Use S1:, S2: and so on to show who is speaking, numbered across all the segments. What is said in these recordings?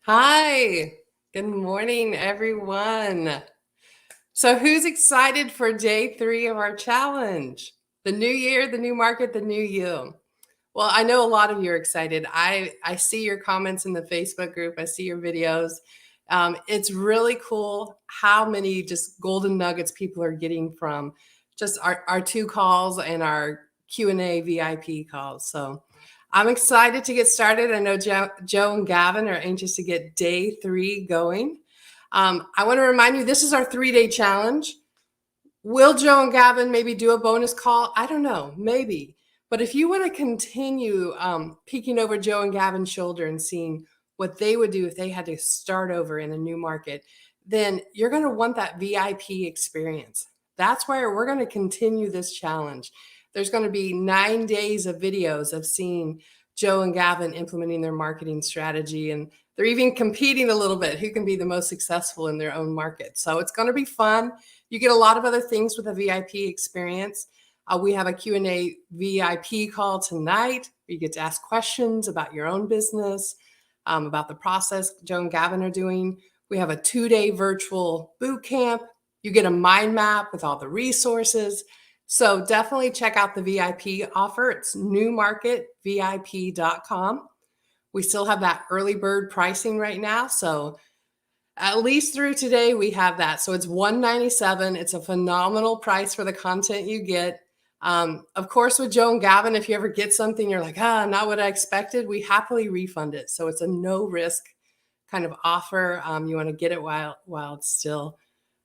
S1: Hi, good morning, everyone. So, who's excited for day 3 of our challenge? The new year, the new market, the new you. Well, I know a lot of you are excited. I see your comments in the Facebook group, I see your videos, It's really cool how many just golden nuggets people are getting from just our 2 calls and our Q&A VIP calls. So I'm excited to get started. I know Joe and Gavin are anxious to get day 3 going. I want to remind you, this is our 3-day challenge. Will Joe and Gavin maybe do a bonus call? I don't know, maybe. But if you want to continue peeking over Joe and Gavin's shoulder and seeing what they would do if they had to start over in a new market, then you're going to want that VIP experience. That's where we're going to continue this challenge. There's going to be 9 days of videos of seeing Joe and Gavin implementing their marketing strategy, and they're even competing a little bit who can be the most successful in their own market. So it's going to be fun. You get a lot of other things with a VIP experience. We have a Q&A VIP call tonight. You get to ask questions about your own business, about the process Joe and Gavin are doing. We have a 2-day virtual boot camp. You get a mind map with all the resources. So definitely check out the VIP offer. It's newmarketvip.com. We still have that early bird pricing right now. So at least through today, we have that. So it's $197. It's a phenomenal price for the content you get. Of course, with Joe and Gavin, if you ever get something, you're like, not what I expected, we happily refund it. So it's a no risk kind of offer. You want to get it while it's still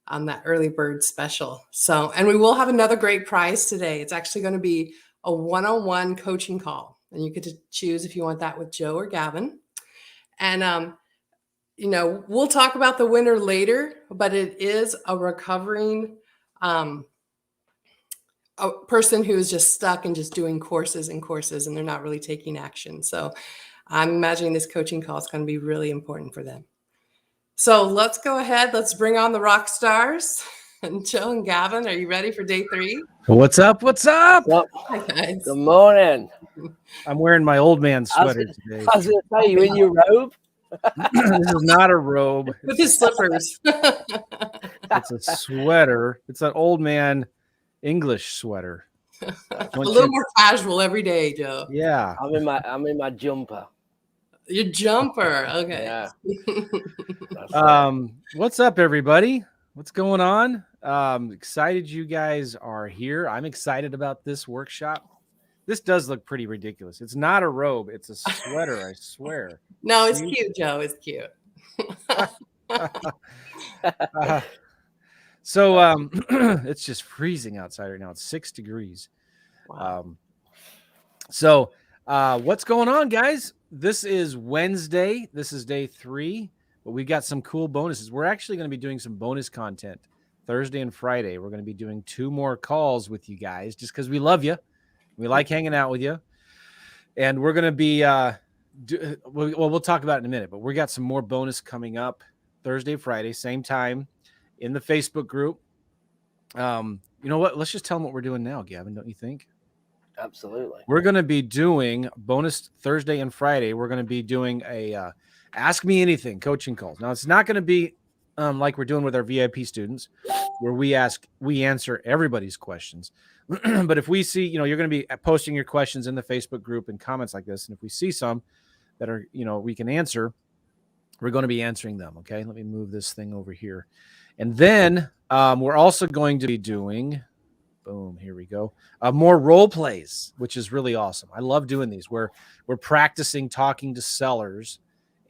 S1: that early bird special. So, and we will have another great prize today. It's actually going to be a one-on-one coaching call. And you get to choose if you want that with Joe or Gavin. And, we'll talk about the winner later, but it is a recovering a person who is just stuck and just doing courses and courses, and they're not really taking action. So I'm imagining this coaching call is going to be really important for them. So let's go ahead. Let's bring on the rock stars. And Joe and Gavin, are you ready for day 3?
S2: What's up? What's up?
S1: Hi, guys.
S3: Good morning.
S2: I'm wearing my old man sweater today.
S3: I was going to say, you in your robe?
S2: This is not a robe.
S1: With his slippers.
S2: It's a sweater. It's an old man English sweater.
S1: A little more casual every day, Joe.
S2: Yeah.
S3: I'm in my jumper.
S1: Your jumper. Okay.
S3: Yeah.
S2: What's up, everybody? What's going on? Excited you guys are here. I'm excited about this workshop. This does look pretty ridiculous. It's not a robe. It's a sweater, I swear.
S1: No, it's cute, Joe. It's cute.
S2: So it's just freezing outside right now. It's 6 degrees.
S1: Wow.
S2: What's going on, guys? This is Wednesday. This is day 3, but we got some cool bonuses. We're actually going to be doing some bonus content Thursday and Friday. We're going to be doing 2 more calls with you guys just because we love you. We like hanging out with you. And we're going to be, we'll talk about it in a minute, but we got some more bonus coming up Thursday, Friday, same time in the Facebook group. You know what? Let's just tell them what we're doing now, Gavin, don't you think?
S3: Absolutely.
S2: We're going to be doing bonus Thursday and Friday. We're going to be doing a Ask Me Anything coaching calls. Now, it's not going to be like we're doing with our VIP students where we answer everybody's questions. But if we see, you're going to be posting your questions in the Facebook group and comments like this. And if we see some that are, we can answer, we're going to be answering them. Okay. Let me move this thing over here. And then we're also going to be doing, boom, here we go, more role plays, which is really awesome. I love doing these where we're practicing talking to sellers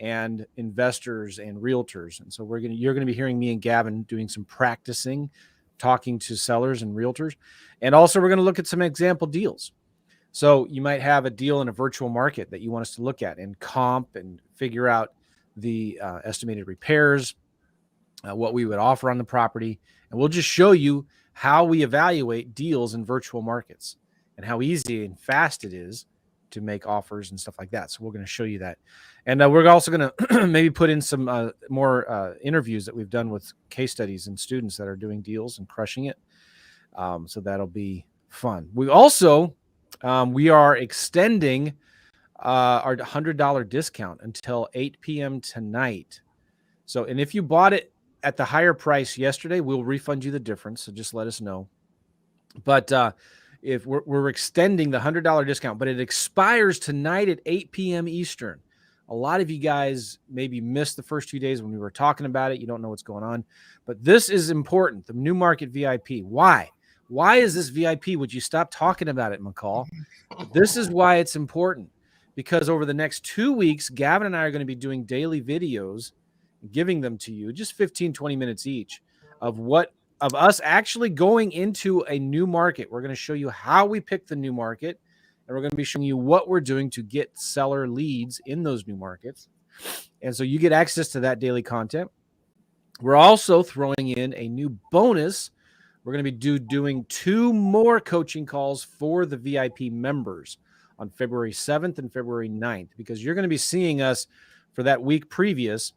S2: and investors and realtors. And so you're going to be hearing me and Gavin doing some practicing, talking to sellers and realtors. And also we're going to look at some example deals. So you might have a deal in a virtual market that you want us to look at and comp and figure out the estimated repairs, what we would offer on the property. And we'll just show you how we evaluate deals in virtual markets and how easy and fast it is to make offers and stuff like that. So we're going to show you that. And we're also going to maybe put in some more interviews that we've done with case studies and students that are doing deals and crushing it. So that'll be fun. We also, we are extending our $100 discount until 8 p.m. tonight. So, and if you bought it at the higher price yesterday, we'll refund you the difference. So just let us know. But if we're extending the $100 discount, but it expires tonight at 8 p.m. Eastern A lot of you guys maybe missed the first 2 days when we were talking about it. You don't know what's going on, but this is important. The new market VIP. Why? Why is this VIP? Would you stop talking about it, McCall? This is why it's important, because over the next 2 weeks, Gavin and I are going to be doing daily videos, giving them to you, just 15, 20 minutes each, of us actually going into a new market. We're going to show you how we pick the new market, and we're going to be showing you what we're doing to get seller leads in those new markets. And so you get access to that daily content. We're also throwing in a new bonus. We're going to be doing 2 more coaching calls for the VIP members on February 7th and February 9th, because you're going to be seeing us for that week previous,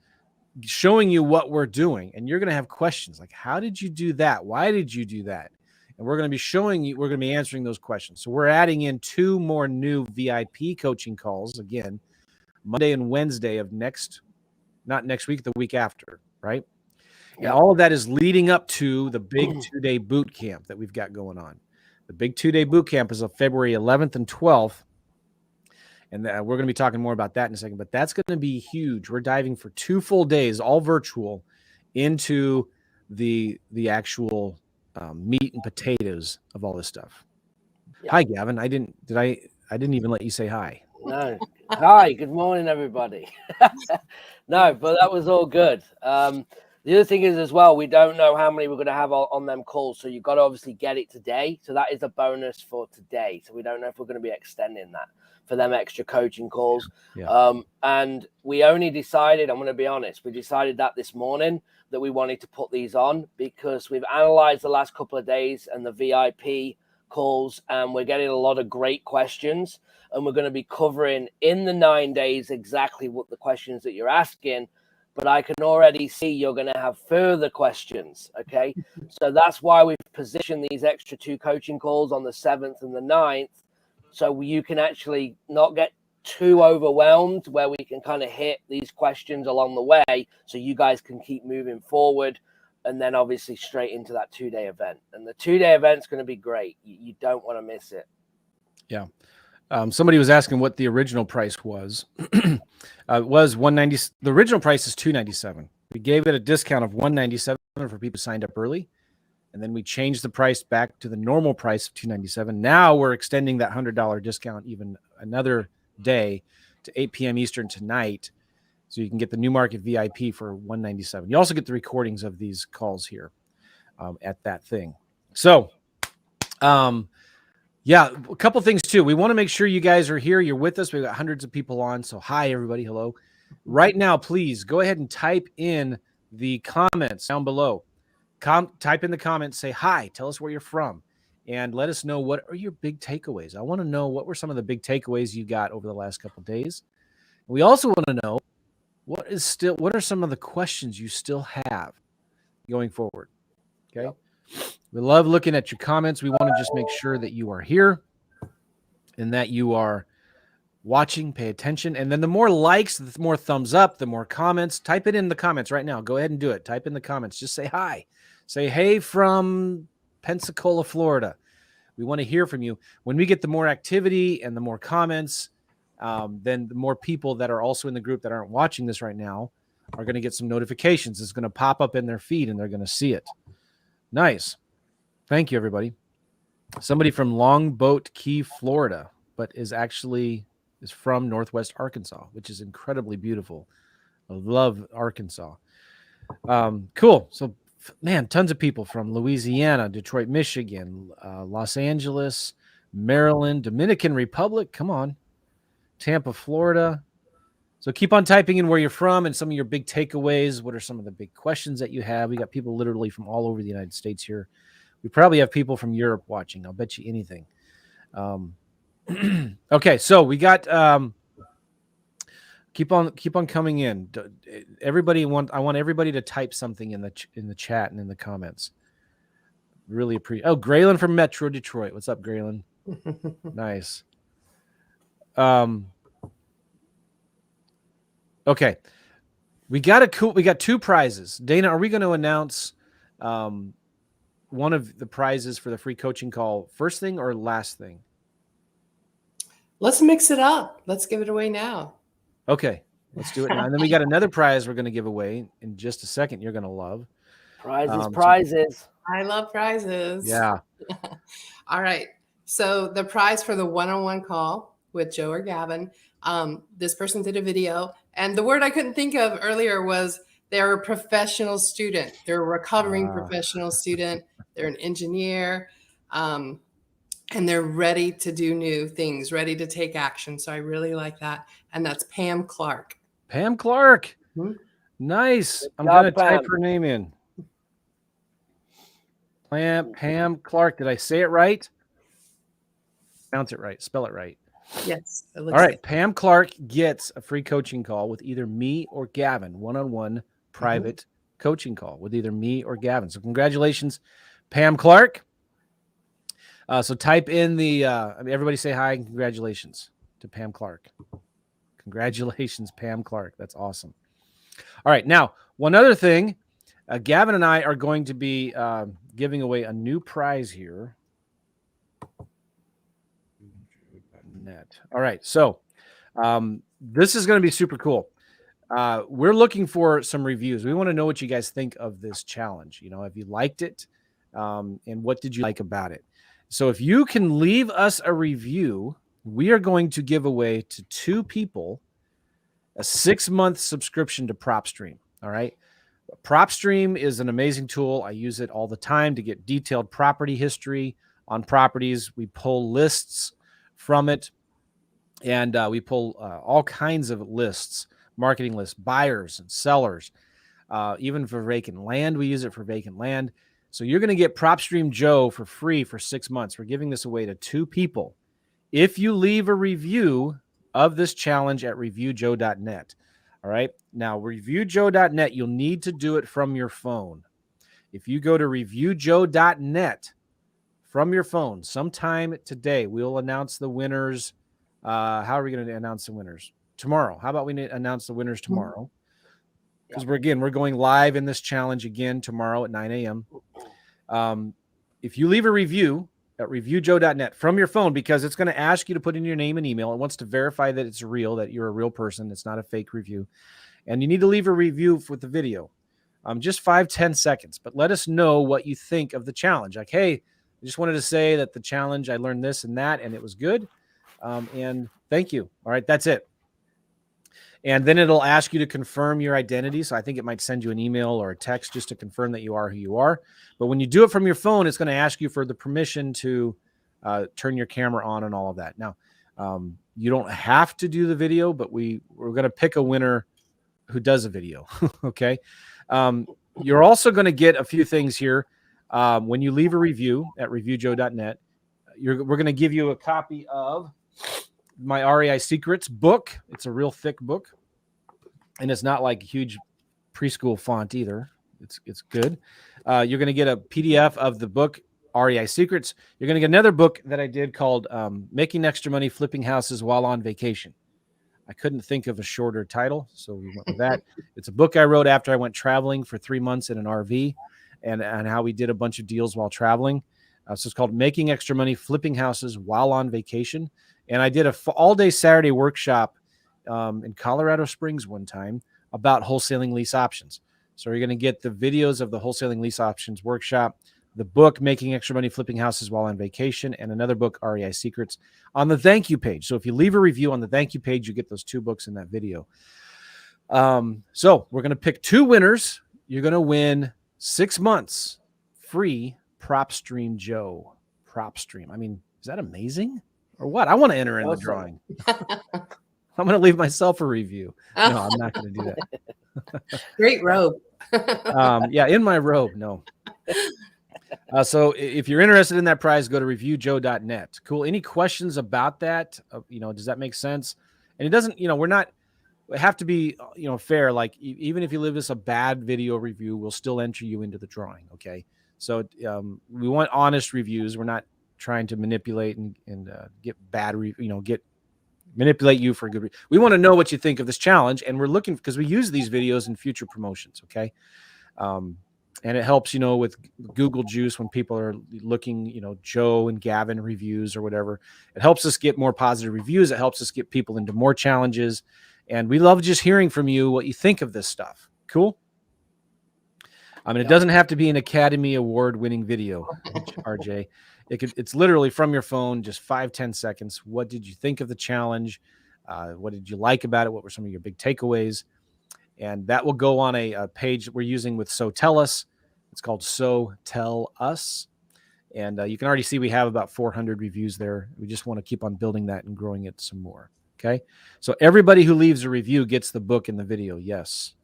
S2: showing you what we're doing. And you're going to have questions like, how did you do that? Why did you do that? And we're going to be showing you, we're going to be answering those questions. So we're adding in 2 more new VIP coaching calls, again, Monday and Wednesday of not next week, the week after, right? And all of that is leading up to the big 2-day boot camp that we've got going on. The big 2-day boot camp is on February 11th and 12th. And we're going to be talking more about that in a second, but that's going to be huge. We're diving for 2 full days, all virtual, into the actual meat and potatoes of all this stuff. Yeah. Hi, Gavin. I didn't even let you say hi.
S3: No. Hi, good morning, everybody. No, but that was all good. The other thing is as well, we don't know how many we're going to have on them calls. So you've got to obviously get it today. So that is a bonus for today. So we don't know if we're going to be extending that for them extra coaching calls. Yeah. And we only decided, I'm going to be honest, we decided that this morning that we wanted to put these on because we've analyzed the last couple of days and the VIP calls, and we're getting a lot of great questions. And we're going to be covering in the 9 days exactly what the questions that you're asking. But I can already see you're going to have further questions, okay? So that's why we've positioned these extra 2 coaching calls on the 7th and the 9th, so you can actually not get too overwhelmed, where we can kind of hit these questions along the way so you guys can keep moving forward, and then obviously straight into that 2-day event. And the 2-day event's going to be great. You don't want to miss it.
S2: Yeah. Somebody was asking what the original price was. It was $190. The original price is $297. We gave it a discount of $197 for people who signed up early, and then we changed the price back to the normal price of $297. Now we're extending that $100 discount even another day to 8 p.m. Eastern tonight, so you can get the new market VIP for $197. You also get the recordings of these calls here at that thing. So, yeah, a couple things too. We want to make sure you guys are here. You're with us. We've got hundreds of people on. So hi, everybody. Hello. Right now, please go ahead and type in the comments down below. Type in the comments, say hi, tell us where you're from, and let us know what are your big takeaways. I want to know what were some of the big takeaways you got over the last couple of days. We also want to know what are some of the questions you still have going forward. Okay. Yep. We love looking at your comments. We want to just make sure that you are here and that you are watching, pay attention. And then the more likes, the more thumbs up, the more comments. Type it in the comments right now. Go ahead and do it. Type in the comments. Just say hi. Say, hey, from Pensacola, Florida. We want to hear from you. When we get the more activity and the more comments, then the more people that are also in the group that aren't watching this right now are going to get some notifications. It's going to pop up in their feed and they're going to see it. Nice. Thank you, everybody. Somebody from Longboat Key, Florida, but is from Northwest Arkansas, which is incredibly beautiful. I love Arkansas. Cool. So, man, tons of people from Louisiana, Detroit, Michigan, Los Angeles, Maryland, Dominican Republic. Come on. Tampa, Florida. So keep on typing in where you're from and some of your big takeaways. What are some of the big questions that you have? We got people literally from all over the United States here. We probably have people from Europe watching. I'll bet you anything. Okay, so we got keep on coming in. Everybody I want everybody to type something in the chat and in the comments. Really appreciate. Oh, Graylin from Metro Detroit. What's up, Graylin? Nice. Okay. We got 2 prizes. Dana, are we going to announce one of the prizes for the free coaching call first thing or last thing?
S1: Let's mix it up. Let's give it away now.
S2: Okay. Let's do it now. And then we got another prize we're going to give away in just a second. You're going to love
S3: Prizes.
S1: I love prizes.
S2: Yeah.
S1: All right. So the prize for the one-on-one call with Joe or Gavin, this person did a video, and the word I couldn't think of earlier was they're a professional student. They're a recovering professional student. They're an engineer, and they're ready to do new things, ready to take action. So I really like that. And that's Pam Clark.
S2: Pam Clark.
S1: Mhm.
S2: Nice. I'm
S3: job,
S2: going to type
S3: Pam.
S2: her name in. Pam Clark. Did I say it right? Pronounce it right. Spell it right.
S1: Yes. It
S2: All
S1: looks
S2: right.
S1: like.
S2: Pam Clark gets a free coaching call with either me or Gavin, one-on-one private coaching call with either me or Gavin. So congratulations, Pam Clark. So type in the, everybody say hi and congratulations to Pam Clark. Congratulations, Pam Clark. That's awesome. All right. Now, one other thing, Gavin and I are going to be giving away a new prize here. All right. So this is going to be super cool. We're looking for some reviews. We want to know what you guys think of this challenge. You know, have you liked it? And what did you like about it? So if you can leave us a review, we are going to give away to 2 people a 6-month subscription to PropStream. All right. PropStream is an amazing tool. I use it all the time to get detailed property history on properties. We pull lists from it, and we pull all kinds of lists, marketing lists, buyers and sellers, even for vacant land. We use it for vacant land. So you're going to get PropStream Joe for free for 6 months. We're giving this away to 2 people if you leave a review of this challenge at reviewjoe.net. All right. Now, reviewjoe.net, you'll need to do it from your phone. If you go to reviewjoe.net from your phone sometime today, we'll announce the winners. How are we going to announce the winners? Tomorrow. How about we announce the winners tomorrow? Because we're going live in this challenge again tomorrow at 9 a.m. If you leave a review at reviewjoe.net from your phone, because it's going to ask you to put in your name and email. It wants to verify that it's real, that you're a real person. It's not a fake review. And you need to leave a review with the video. Just 5-10 seconds. But let us know what you think of the challenge. Like, hey, I just wanted to say that the challenge, I learned this and that, and it was good. And thank you. All right, that's it. And then it'll ask you to confirm your identity. So I think it might send you an email or a text just to confirm that you are who you are. But when you do it from your phone, it's going to ask you for the permission to turn your camera on and all of that. Now, you don't have to do the video, but we're going to pick a winner who does a video. Okay. You're also going to get a few things here. When you leave a review at reviewjoe.net, we're going to give you a copy of my REI Secrets book. It's a real thick book, and it's not like a huge preschool font either. It's good. You're going to get a PDF of the book REI Secrets. You're going to get another book that I did called Making Extra Money Flipping Houses While on Vacation. I couldn't think of a shorter title, so we went with that. It's a book I wrote after I went traveling for 3 months in an RV, and how we did a bunch of deals while traveling. So it's called Making Extra Money Flipping Houses While on Vacation. And I did a all-day Saturday workshop in Colorado Springs one time about wholesaling lease options. So you're going to get the videos of the wholesaling lease options workshop, the book Making Extra Money Flipping Houses While on Vacation, and another book, REI Secrets, on the thank you page. So if you leave a review on the thank you page, you get those 2 books in that video. So we're going to pick 2 winners. You're going to win 6 months free PropStream Joe. PropStream. I mean, is that amazing? Or what? I want to enter in the drawing. I'm going to leave myself a review. No, I'm not going to do that.
S1: Great robe.
S2: Yeah, in my robe. No. So if you're interested in that prize, go to reviewjoe.net. Cool. Any questions about that? Does that make sense? And it doesn't, we have to be, fair. Like even if you leave us a bad video review, we'll still enter you into the drawing. Okay. So we want honest reviews. We're not trying to manipulate and get bad, manipulate you for a good. We want to know what you think of this challenge, and we're looking because we use these videos in future promotions. Okay. And it helps, with Google Juice when people are looking, Joe and Gavin reviews or whatever. It helps us get more positive reviews. It helps us get people into more challenges. And we love just hearing from you what you think of this stuff. Cool? I mean, it doesn't have to be an Academy Award winning video, RJ. It's literally from your phone, just 5-10 seconds. What did you think of the challenge? What did you like about it? What were some of your big takeaways? And that will go on a page that we're using with So Tell Us. It's called So Tell Us. And you can already see we have about 400 reviews there. We just want to keep on building that and growing it some more. Okay. So everybody who leaves a review gets the book in the video. Yes.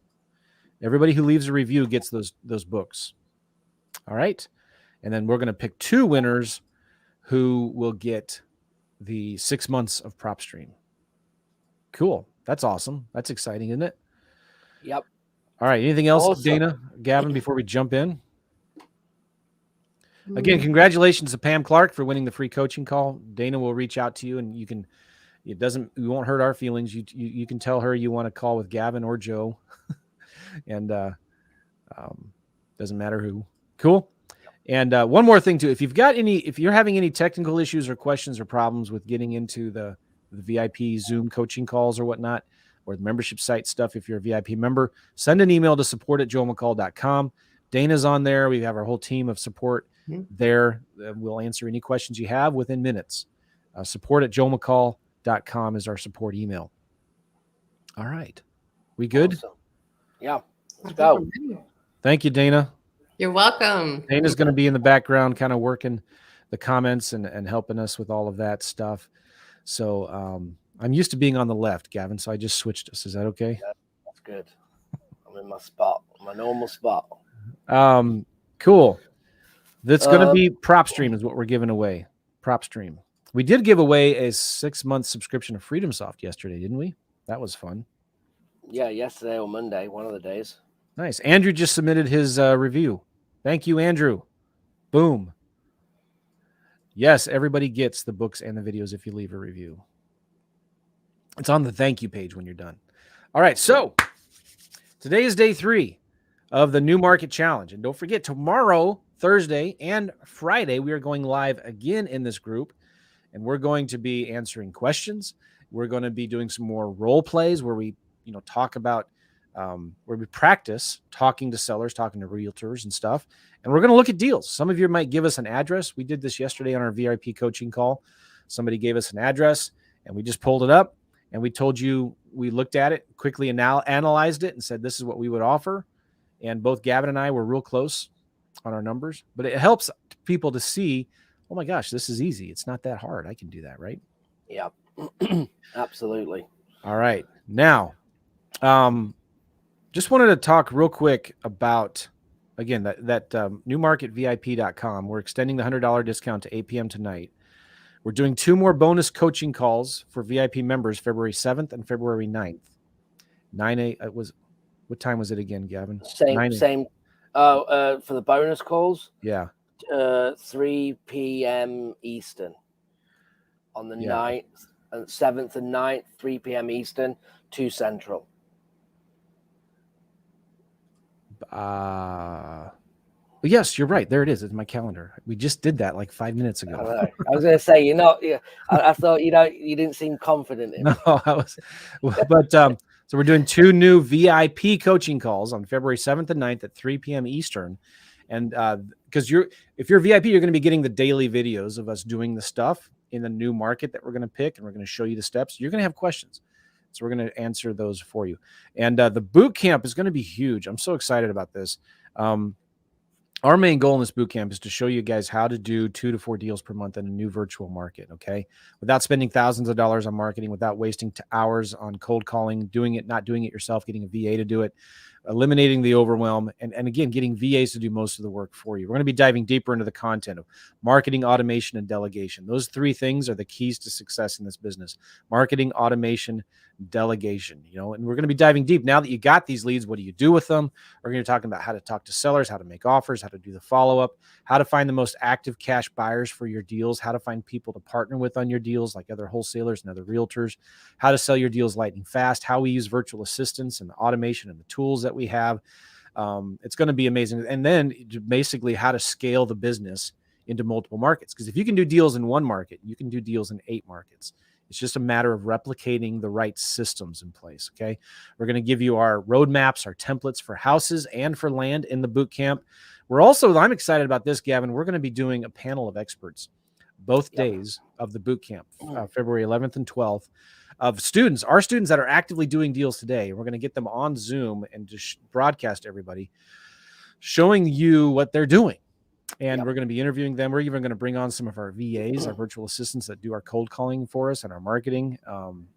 S2: Everybody who leaves a review gets those books. All right. And then we're going to pick 2 winners who will get the 6 months of PropStream. Cool. That's awesome. That's exciting, isn't it?
S3: Yep.
S2: All right. Anything else,
S3: Awesome.
S2: Dana, Gavin, before we jump in? Again, congratulations to Pam Clark for winning the free coaching call. Dana will reach out to you, and you won't hurt our feelings. You can tell her you want to call with Gavin or Joe, and doesn't matter who. Cool. And one more thing too, if you're having any technical issues or questions or problems with getting into the VIP Zoom coaching calls or whatnot, or the membership site stuff, if you're a VIP member, send an email to support@joelmccall.com. Dana's on there. We have our whole team of support there. We'll answer any questions you have within minutes. Support@joelmccall.com is our support email. All right. We good?
S3: Awesome. Yeah. Let's go.
S2: Thank you, Dana.
S1: You're welcome.
S2: Dana's going to be in the background kind of working the comments and helping us with all of that stuff. So I'm used to being on the left, Gavin, so I just switched us. Is that okay?
S3: Yeah, that's good. I'm in my spot, my normal spot.
S2: Cool. That's going to be PropStream is what we're giving away. PropStream. We did give away a 6-month subscription of FreedomSoft yesterday, didn't we? That was fun.
S3: Yeah, yesterday or Monday, one of the days.
S2: Nice. Andrew just submitted his review. Thank you, Andrew. Boom. Yes, everybody gets the books and the videos if you leave a review. It's on the thank you page when you're done. All right, so today is day 3 of the New Market Challenge. And don't forget, tomorrow, Thursday, and Friday, we are going live again in this group. And we're going to be answering questions. We're going to be doing some more role plays where we talk about where we practice talking to sellers, talking to realtors and stuff. And we're going to look at deals. Some of you might give us an address. We did this yesterday on our VIP coaching call. Somebody gave us an address and we just pulled it up and we told you, we looked at it, quickly analyzed it and said, this is what we would offer. And both Gavin and I were real close on our numbers, but it helps people to see, oh my gosh, this is easy. It's not that hard. I can do that, right?
S3: Yeah, absolutely.
S2: All right. Now, just wanted to talk real quick about, again, that newmarketvip.com. We're extending the $100 discount to 8 p.m. tonight. We're doing 2 more bonus coaching calls for VIP members, February 7th and February 9th. 9 a.m. What time was it again, Gavin?
S3: Same. For the bonus calls?
S2: Yeah.
S3: 3 p.m. Eastern on the 9th, 7th and 9th, 3 p.m. Eastern, 2 Central.
S2: Yes, you're right. There it is. It's my calendar. We just did that like 5 minutes ago.
S3: I was going to say, you're not. Yeah, I thought you didn't seem confident in.
S2: No, I was. But so we're doing 2 new VIP coaching calls on February 7th and 9th at 3 p.m. Eastern, and because if you're VIP, you're going to be getting the daily videos of us doing the stuff in the new market that we're going to pick, and we're going to show you the steps. You're going to have questions. So we're going to answer those for you. And the boot camp is going to be huge. I'm so excited about this. Our main goal in this boot camp is to show you guys how to do 2 to 4 deals per month in a new virtual market, okay? Without spending thousands of dollars on marketing, without wasting hours on cold calling, not doing it yourself, getting a VA to do it, eliminating the overwhelm, and again, getting VAs to do most of the work for you. We're going to be diving deeper into the content of marketing, automation, and delegation. Those 3 things are the keys to success in this business. Marketing, automation, delegation, and we're going to be diving deep. Now that you got these leads, what do you do with them? We're going to be talking about how to talk to sellers, how to make offers, how to do the follow-up, how to find the most active cash buyers for your deals, how to find people to partner with on your deals, like other wholesalers and other realtors, how to sell your deals lightning fast, how we use virtual assistants and the automation and the tools that we have. It's going to be amazing. And then basically how to scale the business into multiple markets. Because if you can do deals in 1 market, you can do deals in 8 markets. It's just a matter of replicating the right systems in place. Okay. We're going to give you our roadmaps, our templates for houses and for land in the boot camp. I'm excited about this, Gavin. We're going to be doing a panel of experts both days of the boot camp, February 11th and 12th, of students, our students that are actively doing deals today. We're going to get them on Zoom and just broadcast everybody, showing you what they're doing. And we're going to be interviewing them. We're even going to bring on some of our VAs, our virtual assistants that do our cold calling for us and our marketing. I'm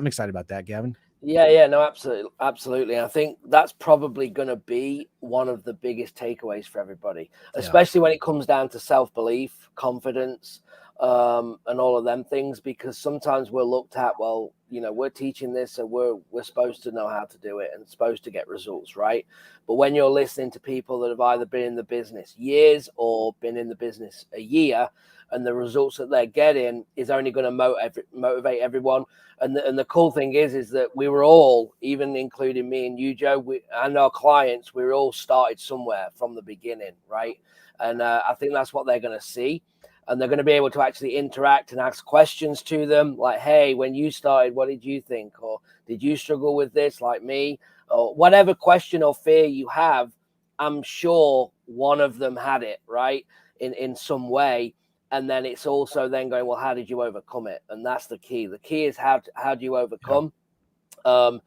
S2: excited about that, Gavin.
S3: Yeah, no, absolutely. I think that's probably going to be one of the biggest takeaways for everybody, especially when it comes down to self-belief, confidence, and all of them things, because sometimes we're looked at, well, we're teaching this, so we're supposed to know how to do it and supposed to get results, right? But when you're listening to people that have either been in the business years or been in the business a year, and the results that they're getting is only going to motivate everyone. And the cool thing is that we were all, even including me and you, Joe, and our clients, we were all started somewhere from the beginning, right? And I think that's what they're going to see. And they're going to be able to actually interact and ask questions to them, like, hey, when you started, what did you think? Or did you struggle with this like me? Or whatever question or fear you have, I'm sure one of them had it, right, in some way. And then it's also then going, well, how did you overcome it? And that's the key. The key is how do you overcome to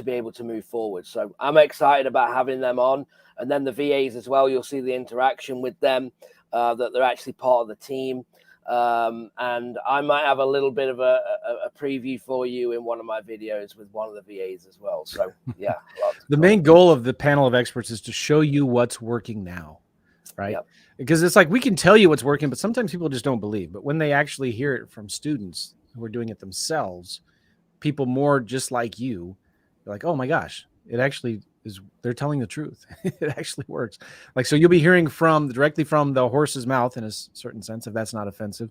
S3: be able to move forward. So I'm excited about having them on. And then the VAs as well, you'll see the interaction with them, that they're actually part of the team. And I might have a little bit of a preview for you in one of my videos with one of the VAs as well. So, yeah.
S2: The main goal of the panel of experts is to show you what's working now, right? Yep. Because it's like we can tell you what's working, but sometimes people just don't believe. But when they actually hear it from students who are doing it themselves, people more just like you, they're like, oh my gosh, it actually is. They're telling the truth. It actually works. Like, so you'll be hearing directly from the horse's mouth in a certain sense, if that's not offensive,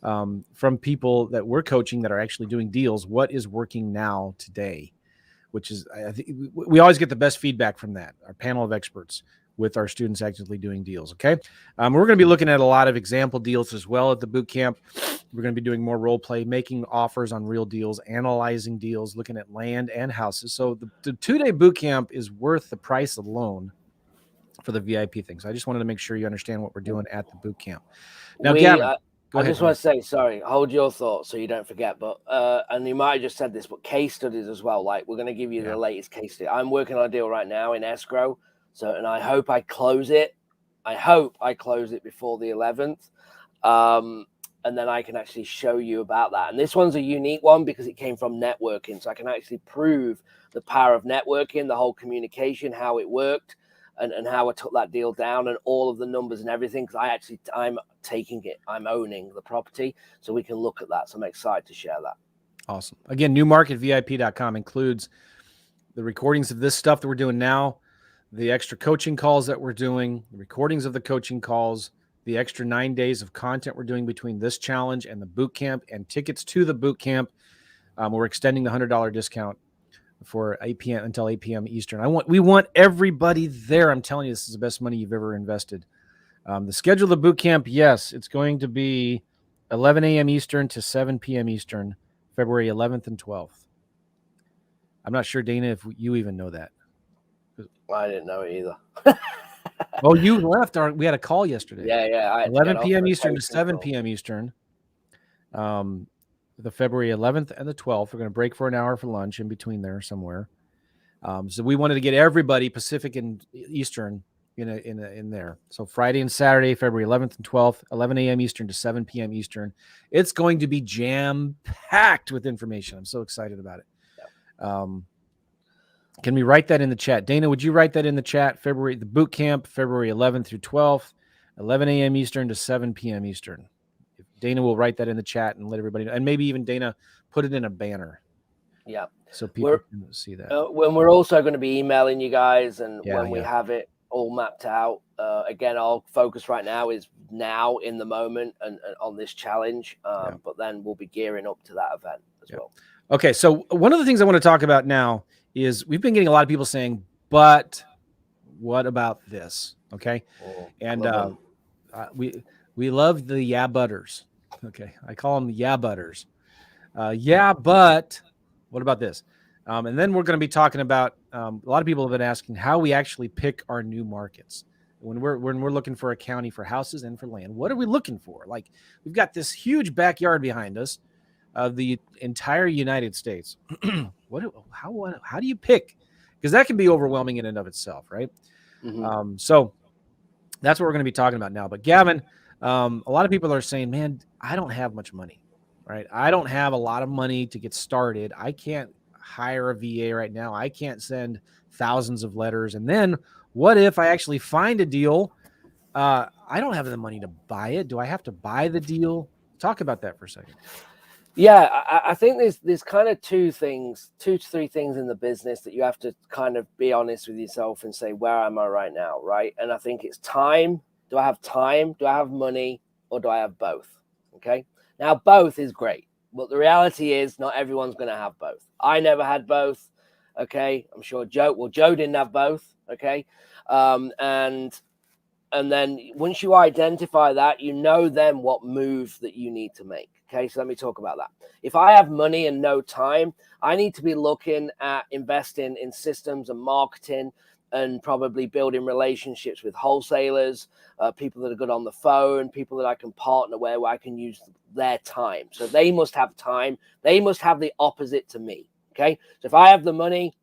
S2: from people that we're coaching that are actually doing deals. What is working now today, which is, I think we always get the best feedback from that. Our panel of experts with our students actively doing deals. Okay. We're going to be looking at a lot of example deals as well at the boot camp. We're going to be doing more role play, making offers on real deals, analyzing deals, looking at land and houses. So the 2-day boot camp is worth the price alone for the VIP thing. So I just wanted to make sure you understand what we're doing at the boot camp. Now, Gavin,
S3: I just want to say, sorry, hold your thoughts so you don't forget. But and you might have just said this, but case studies as well. Like, we're going to give you the latest case study. I'm working on a deal right now in escrow. So, and I hope I close it. I hope I close it before the 11th. And then I can actually show you about that. And this one's a unique one because it came from networking. So I can actually prove the power of networking, the whole communication, how it worked, and how I took that deal down and all of the numbers and everything. Because I'm taking it. I'm owning the property. So we can look at that. So I'm excited to share that.
S2: Awesome. Again, newmarketvip.com includes the recordings of this stuff that we're doing now, the extra coaching calls that we're doing, the recordings of the coaching calls, the extra 9 days of content we're doing between this challenge and the boot camp, and tickets to the boot camp. We're extending the $100 discount for 8 p.m. until 8 p.m. Eastern. We want everybody there. I'm telling you, this is the best money you've ever invested. The schedule of the boot camp, yes, it's going to be 11 a.m. Eastern to 7 p.m. Eastern, February 11th and 12th. I'm not sure, Dana, if you even know that.
S3: I didn't know it either.
S2: Oh, you left. We had a call yesterday.
S3: Yeah.
S2: 11 p.m. Eastern to 7 p.m. Eastern. The February 11th and the 12th. We're going to break for an hour for lunch in between there somewhere. So we wanted to get everybody Pacific and Eastern in there. So Friday and Saturday, February 11th and 12th, 11 a.m. Eastern to 7 p.m. Eastern. It's going to be jam-packed with information. I'm so excited about it. Can we write that in the chat? Dana, would you write that in the chat? The boot camp, February 11th through 12th, 11 a.m. Eastern to 7 p.m. Eastern. Dana will write that in the chat and let everybody know. And maybe even Dana put it in a banner.
S3: Yeah.
S2: So people can see that.
S3: When we're also going to be emailing you guys, and when we have it all mapped out, again, our focus right now is now in the moment and on this challenge. But then we'll be gearing up to that event as well.
S2: Okay. So one of the things I want to talk about now is we've been getting a lot of people saying, but what about this? Okay. And we love the butters. Okay. I call them yeah butters. Yeah, but what about this? And then we're going to be talking about a lot of people have been asking how we actually pick our new markets when we're looking for a county for houses and for land. What are we looking for? Like we've got this huge backyard behind us of the entire United States. How do you pick? Because that can be overwhelming in and of itself, right? So that's what we're going to be talking about now. But Gavin, a lot of people are saying, man, I don't have much money, right? I don't have a lot of money to get started. I can't hire a VA right now. I can't send thousands of letters. And then what if I actually find a deal? I don't have the money to buy it. Do I have to buy the deal? Talk about that for a second.
S3: Yeah, I think there's kind of two to three things in the business that you have to kind of be honest with yourself and say, where am I right now, right? And I think it's time. Do I have time? Do I have money? Or do I have both? Okay. Now, both is great. But the reality is not everyone's going to have both. I never had both. Okay. I'm sure Joe didn't have both. Okay. And then once you identify that, you know then what move that you need to make. Okay, so let me talk about that. If I have money and no time, I need to be looking at investing in systems and marketing and probably building relationships with wholesalers, people that are good on the phone, people that I can partner with, where I can use their time. So they must have time. They must have the opposite to me. Okay, so if I have the money,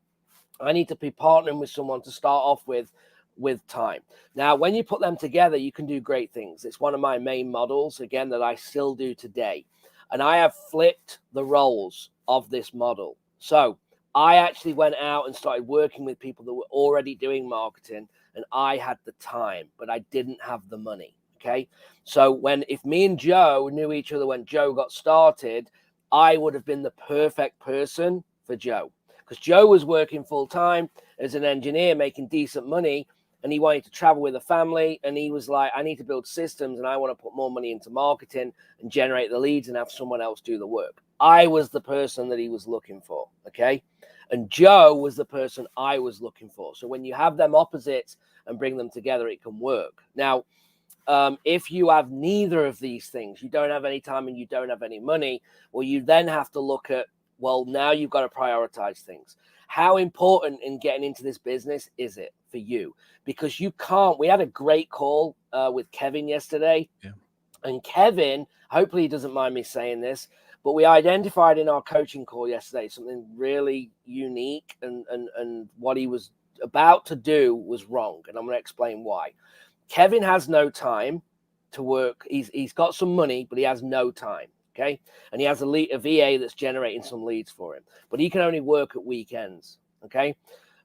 S3: I need to be partnering with someone to start off with time. Now, when you put them together, you can do great things. It's one of my main models, again, that I still do today. And I have flipped the roles of this model. So I actually went out and started working with people that were already doing marketing, and I had the time, but I didn't have the money. Okay. So if me and Joe knew each other when Joe got started, I would have been the perfect person for Joe, because Joe was working full time as an engineer, making decent money. And he wanted to travel with a family. And he was like, I need to build systems and I want to put more money into marketing and generate the leads and have someone else do the work. I was the person that he was looking for. Okay. And Joe was the person I was looking for. So when you have them opposites and bring them together, it can work. Now, if you have neither of these things, you don't have any time and you don't have any money, well, you then have to look at, well, now you've got to prioritize things. How important in getting into this business is it for you? Because you can't. We had a great call with Kevin yesterday. Yeah. And Kevin, hopefully he doesn't mind me saying this, but we identified in our coaching call yesterday something really unique, and what he was about to do was wrong. And I'm going to explain why. Kevin has no time to work. He's got some money, but he has no time. Okay. And he has a VA that's generating some leads for him, but he can only work at weekends. Okay.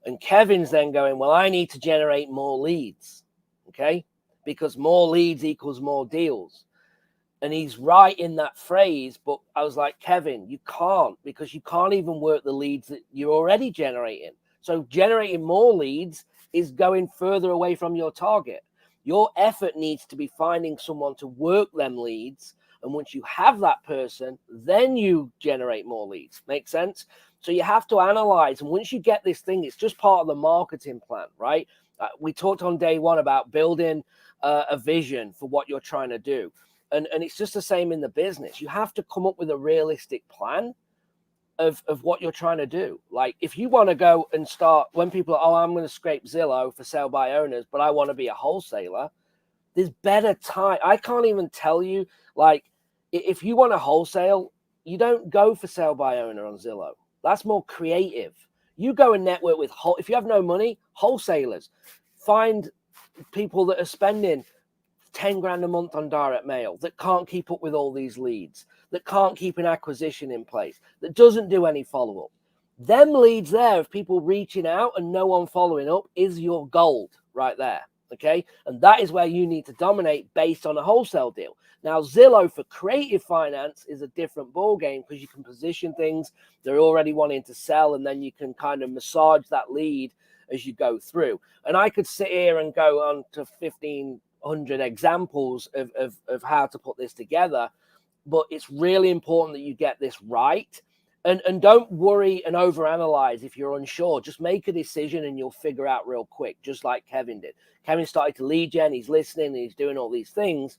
S3: And Kevin's then going, well, I need to generate more leads. Okay. Because more leads equals more deals. And he's right in that phrase. But I was like, Kevin, you can't, because you can't even work the leads that you're already generating. So generating more leads is going further away from your target. Your effort needs to be finding someone to work them leads. And once you have that person, then you generate more leads. Make sense? So you have to analyze. And once you get this thing, it's just part of the marketing plan, right? We talked on day one about building a vision for what you're trying to do. And it's just the same in the business. You have to come up with a realistic plan of what you're trying to do. Like if you want to go and start, when people are, oh, I'm going to scrape Zillow for sale by owners, but I want to be a wholesaler, there's better time. I can't even tell you, like, if you want to wholesale, you don't go for sale by owner on Zillow. That's more creative. You go and network with, if you have no money, wholesalers. Find people that are spending 10 grand a month on direct mail, that can't keep up with all these leads, that can't keep an acquisition in place, that doesn't do any follow-up. Them leads there of people reaching out and no one following up is your gold right there. Okay. And that is where you need to dominate based on a wholesale deal. Now, Zillow for creative finance is a different ball game, because you can position things. They're already wanting to sell, and then you can kind of massage that lead as you go through. And I could sit here and go on to 1,500 examples of how to put this together. But it's really important that you get this right. And don't worry and overanalyze if you're unsure. Just make a decision and you'll figure out real quick, just like Kevin did. Kevin started to lead gen. He's listening and he's doing all these things.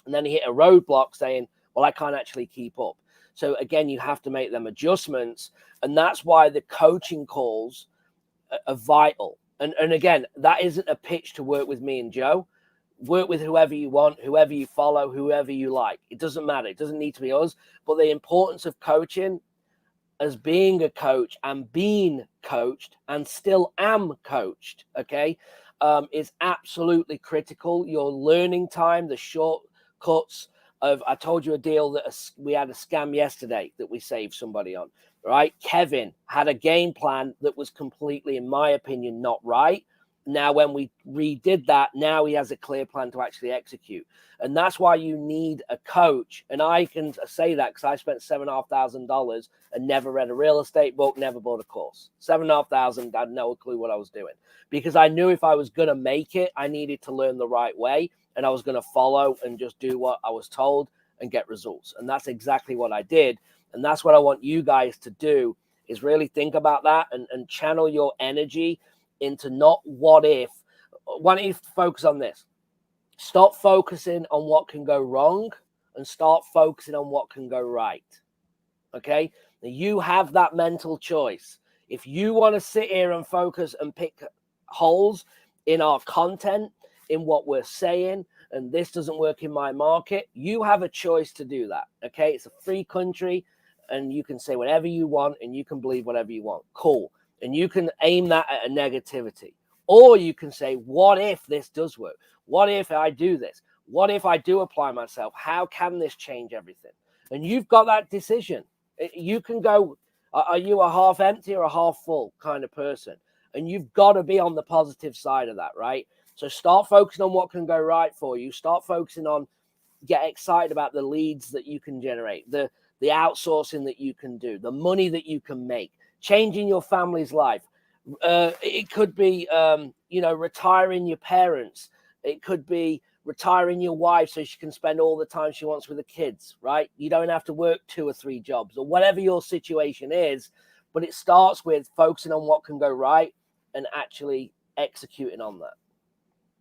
S3: And then he hit a roadblock saying, well, well, I can't actually keep up. So again, you have to make them adjustments. And that's why the coaching calls are vital. And again, that isn't a pitch to work with me and Joe. Work with whoever you want, whoever you follow, whoever you like. It doesn't matter. It doesn't need to be us. But the importance of coaching as being a coach and being coached and still am coached, okay, is absolutely critical. Your learning time, the shortcuts of, I told you a deal that we had a scam yesterday that we saved somebody on, right? Kevin had a game plan that was completely, in my opinion, not right. Now, when we redid that, now he has a clear plan to actually execute. And that's why you need a coach. And I can say that because I spent $7,500 and never read a real estate book, never bought a course. $7,500, I had no clue what I was doing. Because I knew if I was going to make it, I needed to learn the right way. And I was going to follow and just do what I was told and get results. And that's exactly what I did. And that's what I want you guys to do, is really think about that and channel your energy into not what if. Why don't you focus on this? Stop focusing on what can go wrong and start focusing on what can go right. Okay? Now you have that mental choice. If you want to sit here and focus and pick holes in our content, in what we're saying, and this doesn't work in my market, you have a choice to do that. Okay? It's a free country and you can say whatever you want and you can believe whatever you want. Cool. And you can aim that at a negativity. Or you can say, what if this does work? What if I do this? What if I do apply myself? How can this change everything? And you've got that decision. You can go, are you a half empty or a half full kind of person? And you've got to be on the positive side of that, right? So start focusing on what can go right for you. Start focusing on, get excited about the leads that you can generate, the outsourcing that you can do, the money that you can make. Changing your family's life. It could be, retiring your parents. It could be retiring your wife so she can spend all the time she wants with the kids, right? You don't have to work 2 or 3 jobs or whatever your situation is, but it starts with focusing on what can go right and actually executing on that.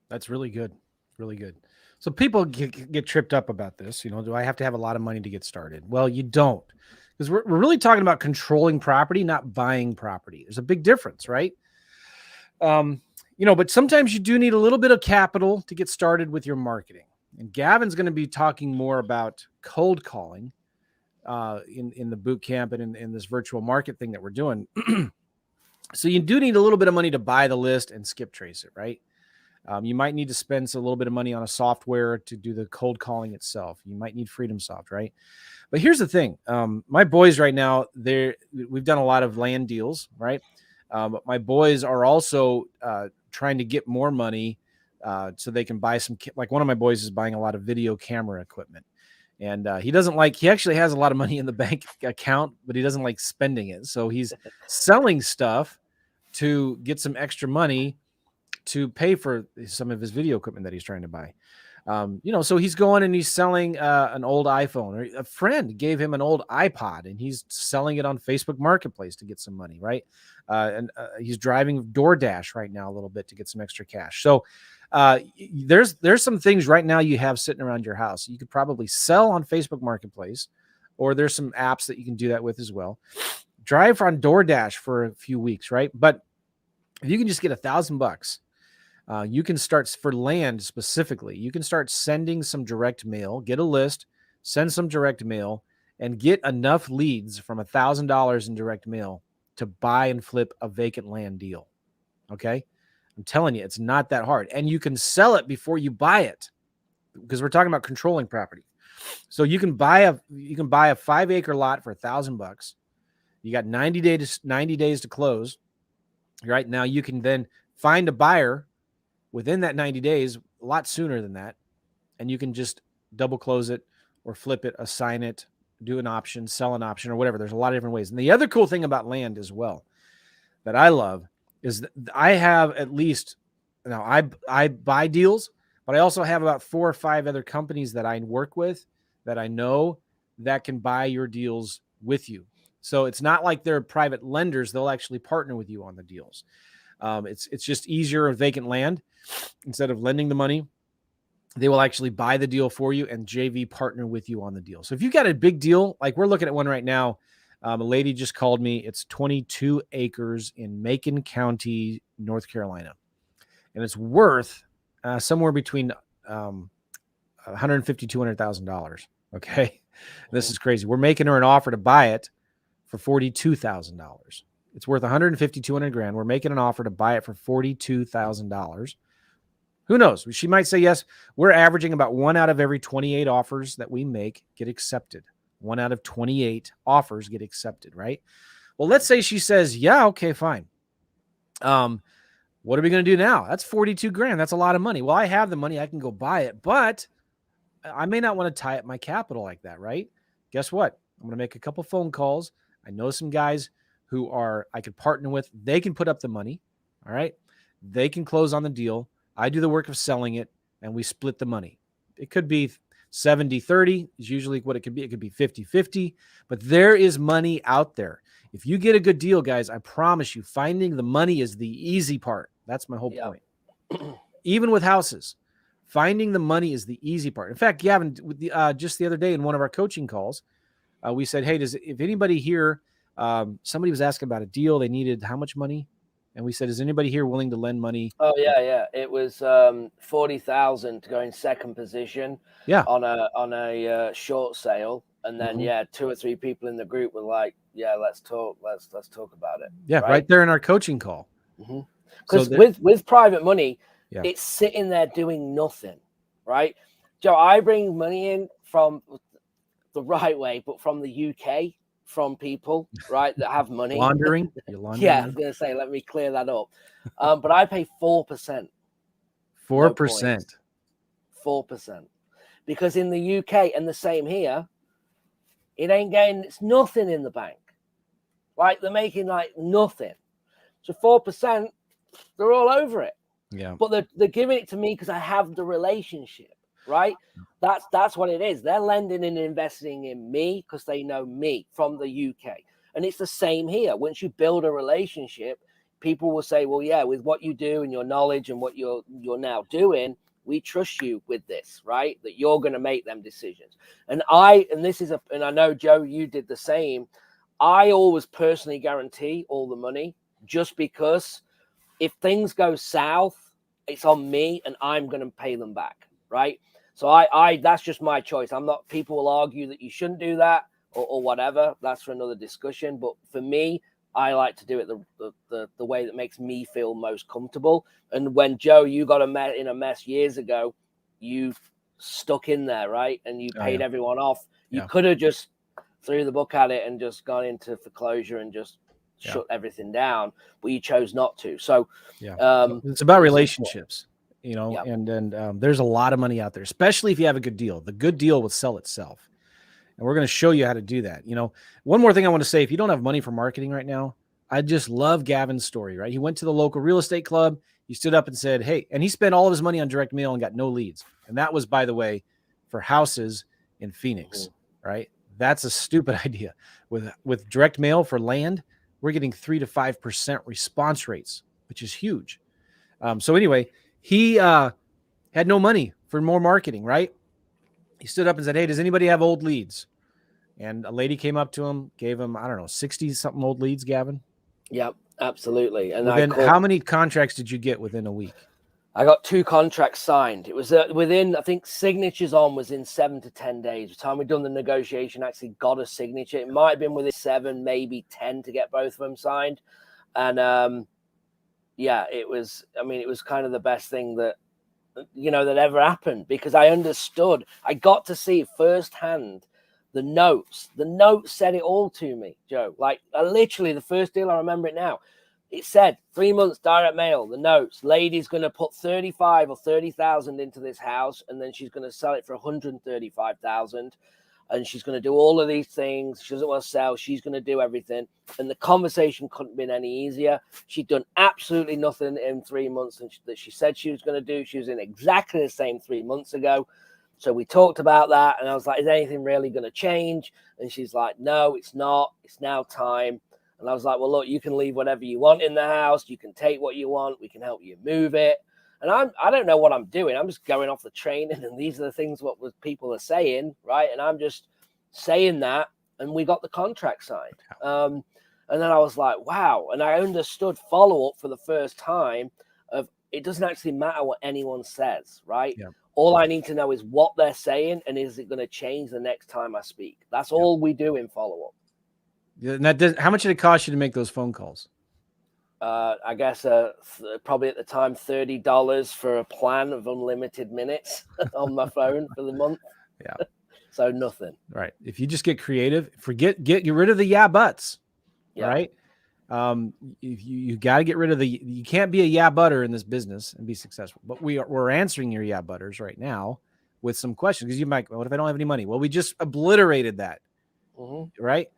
S2: That's really good. Really good. So people get tripped up about this. Do I have to have a lot of money to get started? Well, you don't. Because we're really talking about controlling property, not buying property. There's a big difference, right? But sometimes you do need a little bit of capital to get started with your marketing. And Gavin's going to be talking more about cold calling in the boot camp and in this virtual market thing that we're doing. So you do need a little bit of money to buy the list and skip trace it, right? You might need to spend a little bit of money on a software to do the cold calling itself. You might need FreedomSoft, right? But here's the thing. My boys right now, we've done a lot of land deals, right? But my boys are also trying to get more money so they can buy like one of my boys is buying a lot of video camera equipment. And he actually has a lot of money in the bank account, but he doesn't like spending it. So he's selling stuff to get some extra money to pay for some of his video equipment that he's trying to buy. So he's going and he's selling an old iPhone, or a friend gave him an old iPod and he's selling it on Facebook Marketplace to get some money, right? And he's driving DoorDash right now a little bit to get some extra cash. So there's some things right now you have sitting around your house. You could probably sell on Facebook Marketplace, or there's some apps that you can do that with as well. Drive on DoorDash for a few weeks, right? But if you can just get $1,000, you can start for land specifically. You can start sending some direct mail, get a list, send some direct mail, and get enough leads from $1,000 in direct mail to buy and flip a vacant land deal. Okay. I'm telling you, it's not that hard. And you can sell it before you buy it, because we're talking about controlling property. So you can buy a 5-acre lot for $1,000. You got 90 days to close. Right now, you can then find a buyer within that 90 days, a lot sooner than that. And you can just double close it or flip it, assign it, do an option, sell an option, or whatever. There's a lot of different ways. And the other cool thing about land as well that I love is that I have at least, I buy deals, but I also have about 4 or 5 other companies that I work with that I know that can buy your deals with you. So it's not like they're private lenders. They'll actually partner with you on the deals. It's just easier with vacant land. Instead of lending the money, They will actually buy the deal for you and JV partner with you on the deal. So if you've got a big deal, like we're looking at one right now, a lady just called me. It's 22 acres in Macon County, North Carolina, and it's worth somewhere between $150,000 to $200,000. Okay, this is crazy. We're making her an offer to buy it for $42,000. It's worth 150, 200 grand. We're making an offer to buy it for $42,000. Who knows? She might say yes. We're averaging about 1 out of every 28 offers that we make get accepted. 1 out of 28 offers get accepted, right? Well, let's say she says, yeah, okay, fine. What are we going to do now? That's 42 grand. That's a lot of money. Well, I have the money. I can go buy it, but I may not want to tie up my capital like that, right? Guess what? I'm going to make a couple phone calls. I know some guys who I could partner with. They can put up the money. All right. They can close on the deal. I do the work of selling it and we split the money. It could be 70-30 is usually what it could be. It could be 50-50, but there is money out there. If you get a good deal, guys, I promise you finding the money is the easy part. That's my whole point. Even with houses, finding the money is the easy part. In fact, Gavin, just the other day in one of our coaching calls, we said, hey, if anybody here, somebody was asking about a deal, they needed how much money? And we said, is anybody here willing to lend money?
S3: Oh, yeah. It was 40,000 to go in second position on a short sale. And then, 2 or 3 people in the group were like, yeah, let's talk. Let's talk about it.
S2: Yeah, right there in our coaching call.
S3: Because with private money, it's sitting there doing nothing, right? Joe, I bring money in from the right way, but from the UK, from people, right, that have money.
S2: Laundering?
S3: Yeah, I was going to say, let me clear that up. But I pay 4%.
S2: 4%.
S3: 4%. Because in the UK, and the same here, it's nothing in the bank. Like, they're making like nothing. So 4%, they're all over it.
S2: Yeah.
S3: But they're giving it to me because I have the relationship, right? That's what it is. They're lending and investing in me because they know me from the UK. And it's the same here. Once you build a relationship, people will say, well, yeah, with what you do and your knowledge and what you're now doing, we trust you with this, right? That you're going to make them decisions. And I know, Joe, you did the same. I always personally guarantee all the money just because if things go south, it's on me and I'm going to pay them back, right? So I that's just my choice. People will argue that you shouldn't do that or whatever. That's for another discussion. But for me, I like to do it the way that makes me feel most comfortable. And when, Joe, you got in a mess years ago, you stuck in there, right? And you paid everyone off. You could have just threw the book at it and just gone into foreclosure and just shut everything down, but you chose not to. So
S2: it's about relationships, and there's a lot of money out there, especially if you have a good deal. The good deal will sell itself. And we're going to show you how to do that. One more thing I want to say, if you don't have money for marketing right now, I just love Gavin's story, right? He went to the local real estate club. He stood up and said, hey, and he spent all of his money on direct mail and got no leads. And that was, by the way, for houses in Phoenix, right? That's a stupid idea. With direct mail for land, we're getting 3 to 5% response rates, which is huge. So anyway, he had no money for more marketing, right? He stood up and said, hey, does anybody have old leads? And a lady came up to him, gave him, 60-something old leads, Gavin?
S3: Yep, absolutely. And
S2: how many contracts did you get within a week?
S3: I got 2 contracts signed. It was within, I think, signatures on was in 7 to 10 days. By the time we'd done the negotiation, actually got a signature. It might have been within 7, maybe 10 to get both of them signed. And it was kind of the best thing that ever happened, because I understood. I got to see firsthand the notes. The notes said it all to me, Joe. Like, literally, the first deal, I remember it now. It said 3 months direct mail. The notes, lady's going to put 35 or 30,000 into this house, and then she's going to sell it for 135,000. And she's going to do all of these things. She doesn't want to sell. She's going to do everything. And the conversation couldn't have been any easier. She'd done absolutely nothing in 3 months that she said she was going to do. She was in exactly the same 3 months ago. So we talked about that. And I was like, is anything really going to change? And she's like, no, it's not. It's now time. And I was like, well, look, you can leave whatever you want in the house. You can take what you want. We can help you move it. And I don't know what I'm doing. I'm just going off the training, and these are the things what people are saying, right? And I'm just saying that, and we got the contract signed. And then I was like, wow. And I understood follow-up for the first time of it doesn't actually matter what anyone says, right?
S2: Yeah.
S3: All I need to know is what they're saying, and is it going to change the next time I speak? That's all we do in follow-up.
S2: Yeah, and how much did it cost you to make those phone calls?
S3: I guess probably at the time $30 for a plan of unlimited minutes on my phone for the month.
S2: Yeah.
S3: So nothing.
S2: Right. If you just get creative, get rid of the yeah buts.
S3: Yeah.
S2: Right. If you got to get rid of you can't be a yeah butter in this business and be successful. But we're answering your yeah butters right now with some questions, because you might, what if I don't have any money? Well, we just obliterated that.
S3: Mm-hmm.
S2: Right.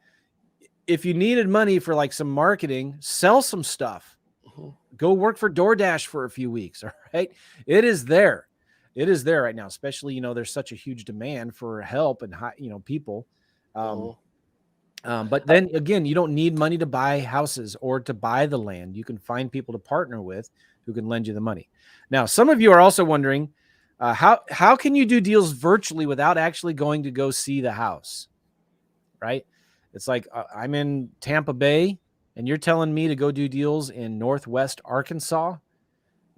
S2: If you needed money for like some marketing, sell some stuff.
S3: Mm-hmm.
S2: Go work for DoorDash for a few weeks. All right. It is there. It is there right now, especially, there's such a huge demand for help and people. But then again, you don't need money to buy houses or to buy the land. You can find people to partner with who can lend you the money. Now, some of you are also wondering, how can you do deals virtually without actually going to go see the house? Right. It's like I'm in Tampa Bay and you're telling me to go do deals in Northwest Arkansas.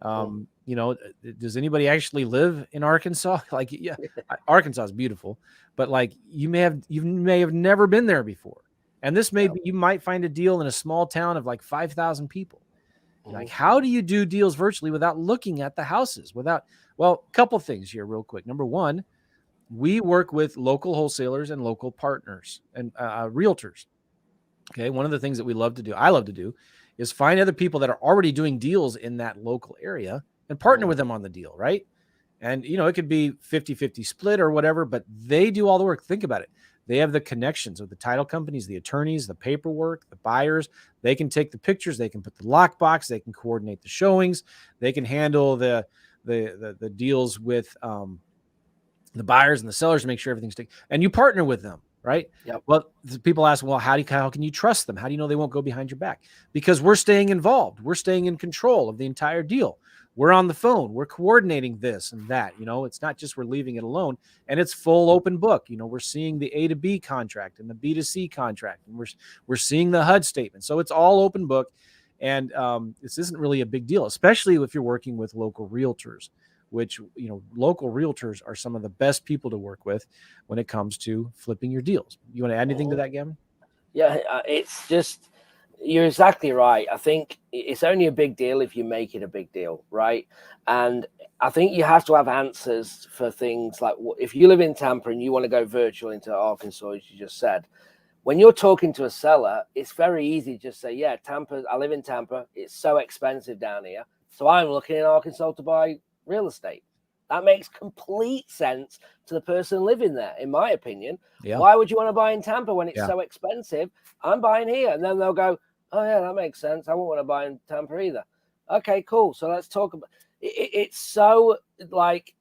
S2: Does anybody actually live in Arkansas? Like, yeah, Arkansas is beautiful, but like you may have never been there before. And this may be, you might find a deal in a small town of like 5,000 people. Like, how do you do deals virtually without looking at the houses? A couple things here real quick. Number one, we work with local wholesalers and local partners and realtors. Okay. One of the things that I love to do is find other people that are already doing deals in that local area and partner with them on the deal. Right. And, it could be 50-50 split or whatever, but they do all the work. Think about it. They have the connections with the title companies, the attorneys, the paperwork, the buyers. They can take the pictures. They can put the lockbox. They can coordinate the showings. They can handle the deals with the buyers and the sellers to make sure everything's taken. And you partner with them, right?
S3: Yep.
S2: Well, people ask, well, how can you trust them? How do you know they won't go behind your back? Because we're staying involved. We're staying in control of the entire deal. We're on the phone. We're coordinating this and that. It's not just we're leaving it alone, and it's full open book. We're seeing the A to B contract and the B to C contract, and we're seeing the HUD statement. So it's all open book, and this isn't really a big deal, especially if you're working with local realtors, which, local realtors are some of the best people to work with when it comes to flipping your deals. You want to add anything to that, Gavin?
S3: Yeah, it's just, you're exactly right. I think it's only a big deal if you make it a big deal, right? And I think you have to have answers for things like, if you live in Tampa and you want to go virtual into Arkansas, as you just said, when you're talking to a seller, it's very easy to just say, yeah, Tampa, I live in Tampa. It's so expensive down here. So I'm looking in Arkansas to buy real estate. That makes complete sense to the person living there, in my opinion. Yeah. Why would you want to buy in Tampa when it's so expensive? I'm buying here. And then they'll go, oh, yeah, that makes sense. I won't want to buy in Tampa either. Okay, cool. So let's talk about it. It's so like,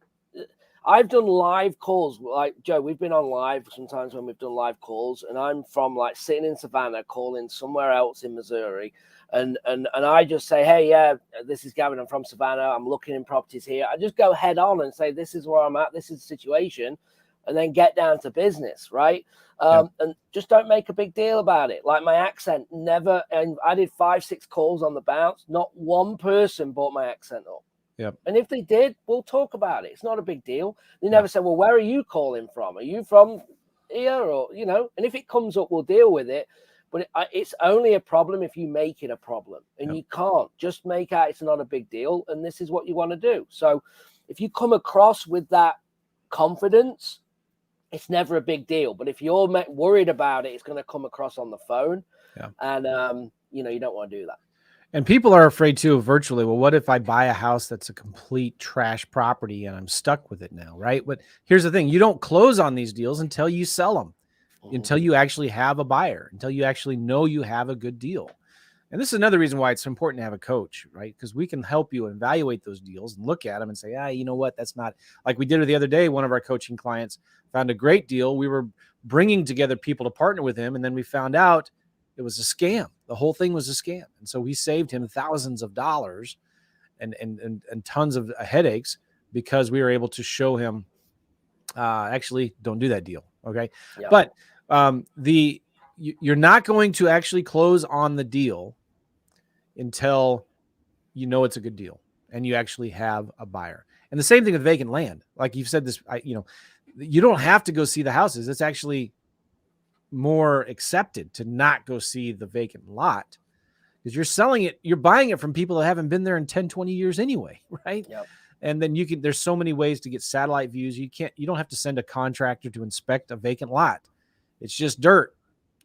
S3: I've done live calls. Like, Joe, we've been on live sometimes when we've done live calls, and I'm from like sitting in Savannah calling somewhere else in Missouri. And I just say, hey, yeah, this is Gavin. I'm from Savannah. I'm looking in properties here. I just go head on and say, this is where I'm at. This is the situation. And then get down to business, right? And just don't make a big deal about it. Like my accent never, and I did 5-6 calls on the bounce. Not one person brought my accent up.
S2: Yep.
S3: And if they did, we'll talk about it. It's not a big deal. They never say, well, where are you calling from? Are you from here? Or, and if it comes up, we'll deal with it. But it's only a problem if you make it a problem. And you can't just make out it's not a big deal. And this is what you want to do. So if you come across with that confidence, it's never a big deal. But if you're worried about it, it's going to come across on the phone. Yeah. And, you don't want to do that.
S2: And people are afraid too of virtually. Well, what if I buy a house that's a complete trash property and I'm stuck with it now, right? But here's the thing. You don't close on these deals until you sell them, until you actually have a buyer, until you actually know you have a good deal. And this is another reason why it's important to have a coach, right? Because we can help you evaluate those deals and look at them and say, you know what? That's not like we did the other day. One of our coaching clients found a great deal. We were bringing together people to partner with him. And then we found out it was a scam. The whole thing was a scam. And so we saved him thousands of dollars. and tons of headaches because we were able to show him, actually don't do that deal. Okay.
S3: Yeah.
S2: But you're not going to actually close on the deal until you know it's a good deal and you actually have a buyer. And the same thing with vacant land. Like you've said this, you don't have to go see the houses. It's actually more accepted to not go see the vacant lot because you're buying it from people that haven't been there in 10, 20 years anyway. Right.
S3: Yep.
S2: And then there's so many ways to get satellite views. You don't have to send a contractor to inspect a vacant lot. It's just dirt.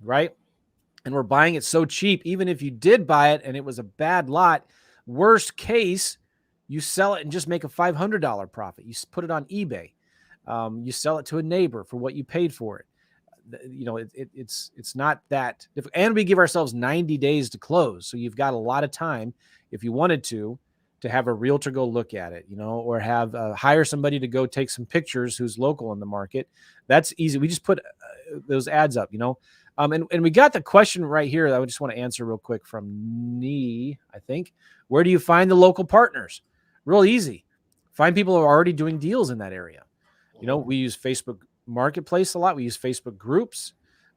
S2: Right. And we're buying it so cheap. Even if you did buy it and it was a bad lot, worst case, you sell it and just make a $500 profit. You put it on eBay. You sell it to a neighbor for what you paid for it. It's not that difficult. And we give ourselves 90 days to close. So you've got a lot of time if you wanted to have a realtor go look at it, or have hire somebody to go take some pictures who's local in the market. That's easy. We just put those ads up, and we got the question right here that I just want to answer real quick from Nee, I think. Where do you find the local partners? Real easy. Find people who are already doing deals in that area. We use Facebook Marketplace a lot. We use Facebook groups.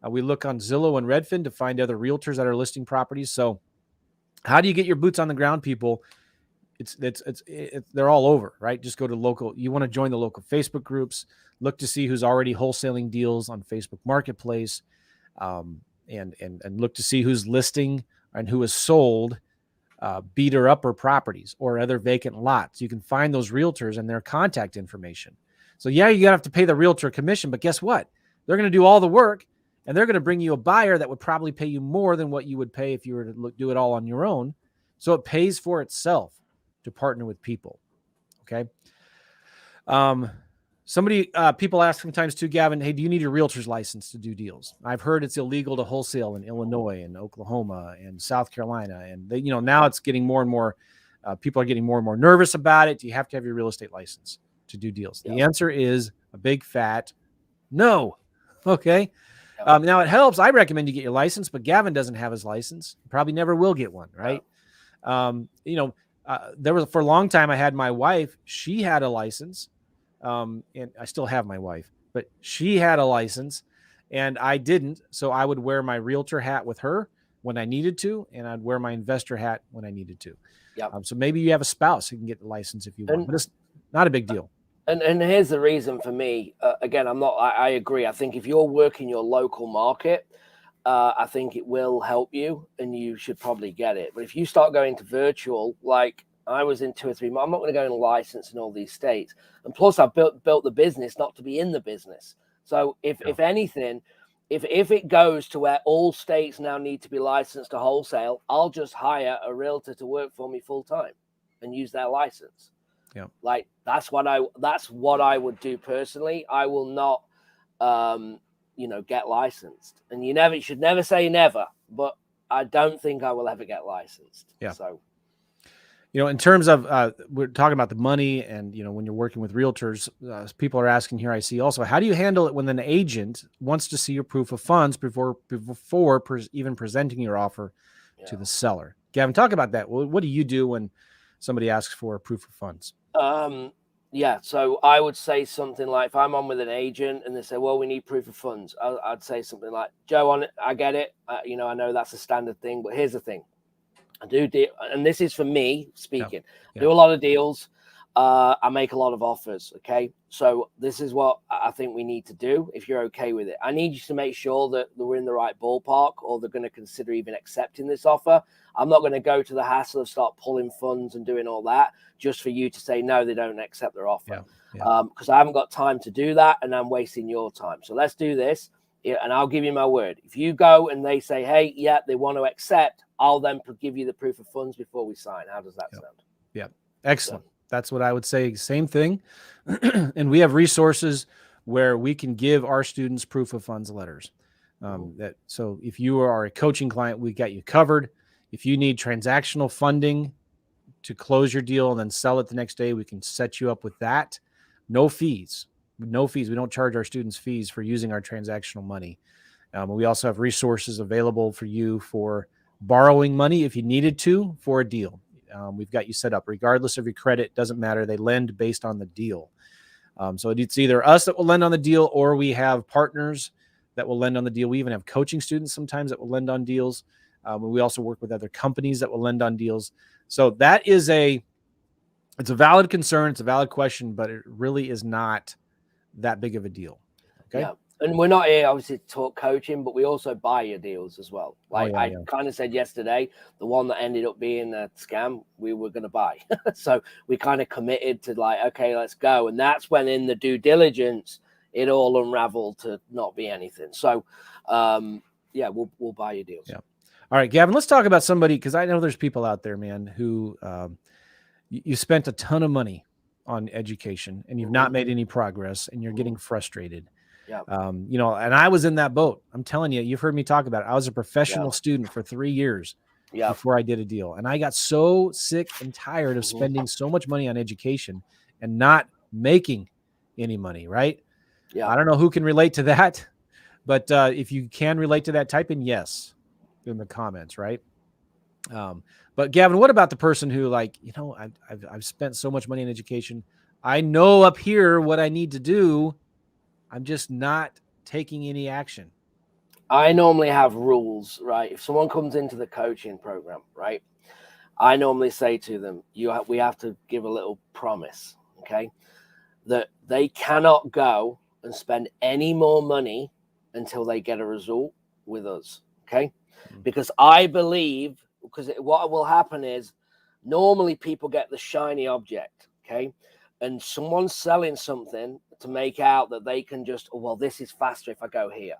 S2: We look on Zillow and Redfin to find other realtors that are listing properties. So how do you get your boots on the ground, people? They're all over, right? Just go to local. You want to join the local Facebook groups, look to see who's already wholesaling deals on Facebook Marketplace, and look to see who's listing and who has sold beater upper properties or other vacant lots. You can find those realtors and their contact information. So yeah, you have to pay the realtor a commission, but guess what? They're going to do all the work and they're going to bring you a buyer that would probably pay you more than what you would pay if you were to do it all on your own. So it pays for itself to partner with people. Okay. People ask sometimes too, Gavin, hey, do you need a realtor's license to do deals? I've heard it's illegal to wholesale in Illinois and Oklahoma and South Carolina. And now it's getting more and more, people are getting more and more nervous about it. Do you have to have your real estate license to do deals? Yeah. The answer is a big fat no. Okay. Yeah. Now it helps. I recommend you get your license, but Gavin doesn't have his license. Probably never will get one. Right. Yeah. There was, for a long time, I had my wife, she had a license. And I still have my wife, but she had a license and I didn't. So I would wear my realtor hat with her when I needed to, and I'd wear my investor hat when I needed to. Yeah. So maybe you have a spouse who can get the license if you want, but it's not a big deal.
S3: And here's the reason for me. Again, I agree. I think if you're working your local market, I think it will help you and you should probably get it. But if you start going to virtual, like I was in 2 or 3 months, I'm not going to go and license in all these states. And plus I've built the business not to be in the business. So if anything, if it goes to where all states now need to be licensed to wholesale, I'll just hire a realtor to work for me full time and use their license. Yeah. Like that's what I would do personally. I will not, get licensed. And you should never say never, but I don't think I will ever get licensed. Yeah. So,
S2: in terms of, we're talking about the money and, when you're working with realtors, people are asking here, I see also, how do you handle it when an agent wants to see your proof of funds before even presenting your offer to the seller? Gavin, talk about that. What do you do when somebody asks for a proof of funds?
S3: So I would say something like, if I'm on with an agent and they say, well, we need proof of funds, I'd say something like, Joe, I get it. I know that's a standard thing, but here's the thing. I do deal, and this is for me speaking. Yeah. I do a lot of deals. I make a lot of offers. Okay. So this is what I think we need to do. If you're okay with it, I need you to make sure that we're in the right ballpark or they're going to consider even accepting this offer. I'm not going to go to the hassle of start pulling funds and doing all that just for you to say, no, they don't accept their offer. Yeah. Because I haven't got time to do that and I'm wasting your time. So let's do this. And I'll give you my word. If you go and they say, hey, yeah, they want to accept, I'll then give you the proof of funds before we sign. How does that sound?
S2: Yeah. Excellent. So, that's what I would say. Same thing. And we have resources where we can give our students proof of funds letters. So if you are a coaching client, we got you covered. If you need transactional funding to close your deal and then sell it the next day, we can set you up with that. No fees. No fees. We don't charge our students fees for using our transactional money. We also have resources available for you for borrowing money if you needed to for a deal. we've got you set up. Regardless of your credit, doesn't matter. They lend based on the deal. So it's either us that will lend on the deal, or we have partners that will lend on the deal. We even have coaching students sometimes that will lend on deals. We also work with other companies that will lend on deals. So that is it's a valid concern. It's a valid question, but it really is not that big of a deal. Okay.
S3: Yeah. And we're not here obviously to talk coaching, but we also buy your deals as well. Like I kind of said yesterday, the one that ended up being a scam, we were going to buy. So we kind of committed to like, okay, let's go. And that's when in the due diligence, it all unraveled to not be anything. So we'll buy your deals.
S2: Yeah. All right, Gavin, let's talk about somebody, because I know there's people out there, man, who you spent a ton of money on education and you've not made any progress and you're getting frustrated.
S3: Yeah.
S2: And I was in that boat. I'm telling you, you've heard me talk about it. I was a professional student for 3 years before I did a deal. And I got so sick and tired of spending so much money on education and not making any money. Right.
S3: Yeah.
S2: I don't know who can relate to that, but if you can relate to that, type in yes in the comments. Right. But Gavin, what about the person who I've spent so much money on education. I know up here what I need to do. I'm just not taking any action.
S3: I normally have rules, right? If someone comes into the coaching program, right, I normally say to them, we have to give a little promise, okay, that they cannot go and spend any more money until they get a result with us, okay? Because I believe, because what will happen is normally people get the shiny object, okay? And someone's selling something to make out that they can just, this is faster if I go here.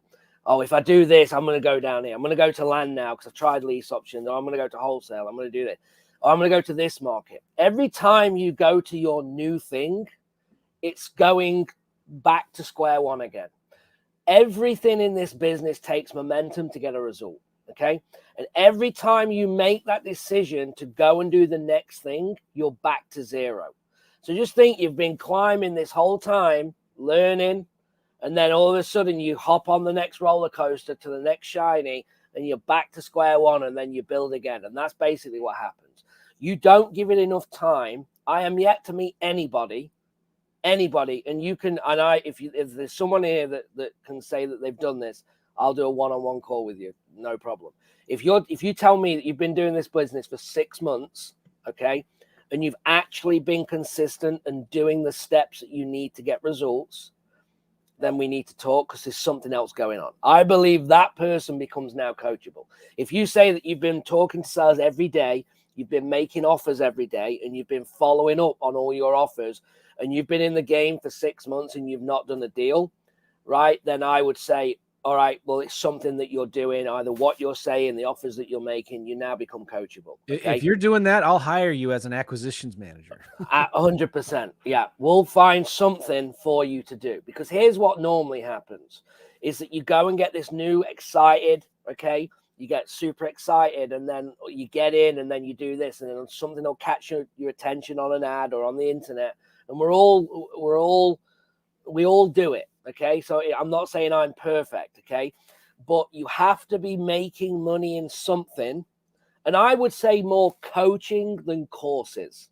S3: Oh, if I do this, I'm going to go down here. I'm going to go to land now because I've tried lease options. Or I'm going to go to wholesale. I'm going to do this. Or I'm going to go to this market. Every time you go to your new thing, it's going back to square one again. Everything in this business takes momentum to get a result, okay? And every time you make that decision to go and do the next thing, you're back to zero. So just think you've been climbing this whole time, learning, and then all of a sudden you hop on the next roller coaster to the next shiny, and you're back to square one, and then you build again. And that's basically what happens. You don't give it enough time. I am yet to meet anybody, and you can, and if there's someone here that can say that they've done this, I'll do a one-on-one call with you, no problem. If you tell me that you've been doing this business for 6 months, okay, and you've actually been consistent and doing the steps that you need to get results, then we need to talk because there's something else going on. I believe that person becomes now coachable. If you say that you've been talking to sellers every day, you've been making offers every day, and you've been following up on all your offers, and you've been in the game for 6 months and you've not done a deal, right? Then I would say, all right, well, it's something that you're doing, either what you're saying, the offers that you're making, you now become coachable. Okay?
S2: If you're doing that, I'll hire you as an acquisitions manager.
S3: 100%. Yeah. We'll find something for you to do, because here's what normally happens is that you go and get this new excited, okay? You get super excited, and then you get in, and then you do this, and then something will catch your attention on an ad or on the internet. And we all do it. Okay. So I'm not saying I'm perfect. Okay. But you have to be making money in something. And I would say more coaching than courses,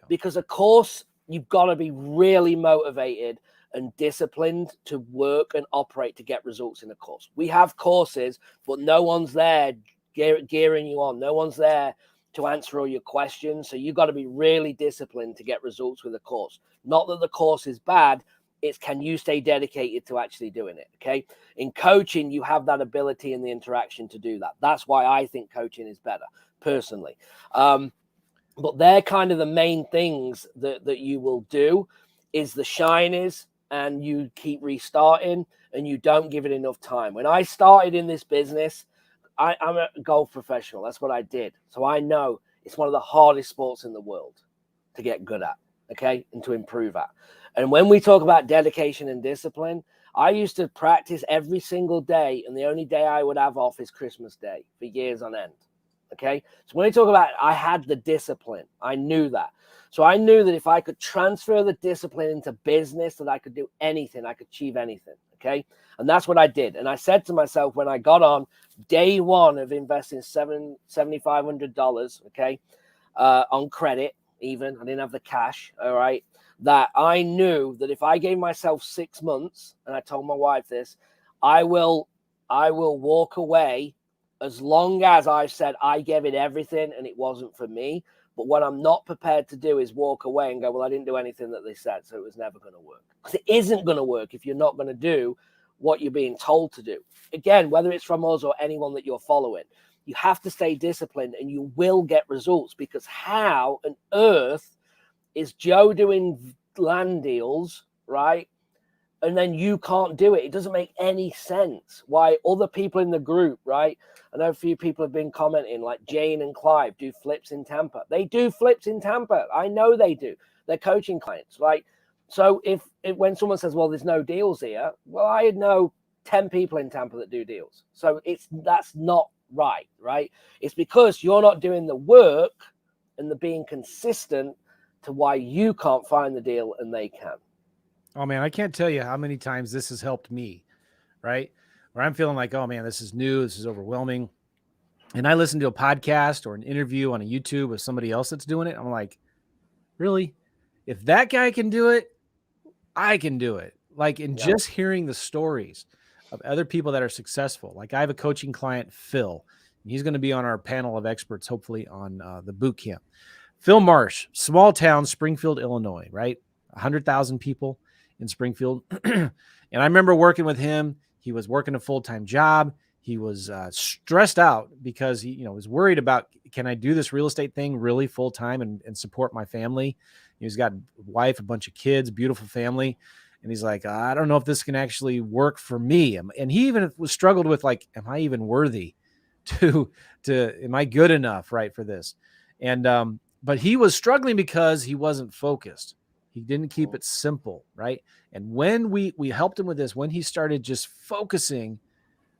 S3: because a course, you've got to be really motivated and disciplined to work and operate to get results in a course. We have courses, but no one's there gearing you on. No one's there to answer all your questions. So you've got to be really disciplined to get results with a course. Not that the course is bad. It's, can you stay dedicated to actually doing it? Okay. In coaching, you have that ability and the interaction to do that. That's why I think coaching is better personally. But they're kind of the main things that you will do is the shinies, and you keep restarting, and you don't give it enough time. When I started in this business, I'm a golf professional. That's what I did. So I know it's one of the hardest sports in the world to get good at, okay, and to improve at. And when we talk about dedication and discipline, I used to practice every single day, and the only day I would have off is Christmas Day for years on end, okay? So when we talk about, I had the discipline, I knew that. So I knew that if I could transfer the discipline into business, that I could do anything, I could achieve anything, okay? And that's what I did. And I said to myself, when I got on day one of investing $7,500, okay, on credit. Even I didn't have the cash. All right. That I knew that if I gave myself 6 months, and I told my wife this, I will walk away as long as I said I gave it everything and it wasn't for me. But what I'm not prepared to do is walk away and go, well, I didn't do anything that they said, so it was never going to work. Because it isn't going to work if you're not going to do what you're being told to do. Again, whether it's from us or anyone that you're following, you have to stay disciplined and you will get results, because how on earth is Joe doing land deals, right? And then you can't do it. It doesn't make any sense why other people in the group, right? I know a few people have been commenting, like Jane and Clive do flips in Tampa. They do flips in Tampa. I know they do. They're coaching clients, right? So if when someone says, well, there's no deals here, well, I know 10 people in Tampa that do deals. So that's not right? It's because you're not doing the work and the being consistent to why you can't find the deal and they can.
S2: Oh man, I can't tell you how many times this has helped me, right? Where I'm feeling like, oh man, this is new, this is overwhelming. And I listen to a podcast or an interview on a YouTube with somebody else that's doing it. I'm like, really? If that guy can do it, I can do it. Like in just hearing the stories of other people that are successful. Like I have a coaching client, Phil, and he's going to be on our panel of experts, hopefully on the boot camp. Phil Marsh, small town, Springfield, Illinois, right? 100,000 people in Springfield. And I remember working with him. He was working a full-time job. He was stressed out because he, was worried about, can I do this real estate thing really full-time and support my family? He's got a wife, a bunch of kids, beautiful family. And he's like, I don't know if this can actually work for me. And he even was struggled with like, am I even worthy am I good enough, right, for this? And, but he was struggling because he wasn't focused. He didn't keep it simple, right? And when we helped him with this, when he started just focusing,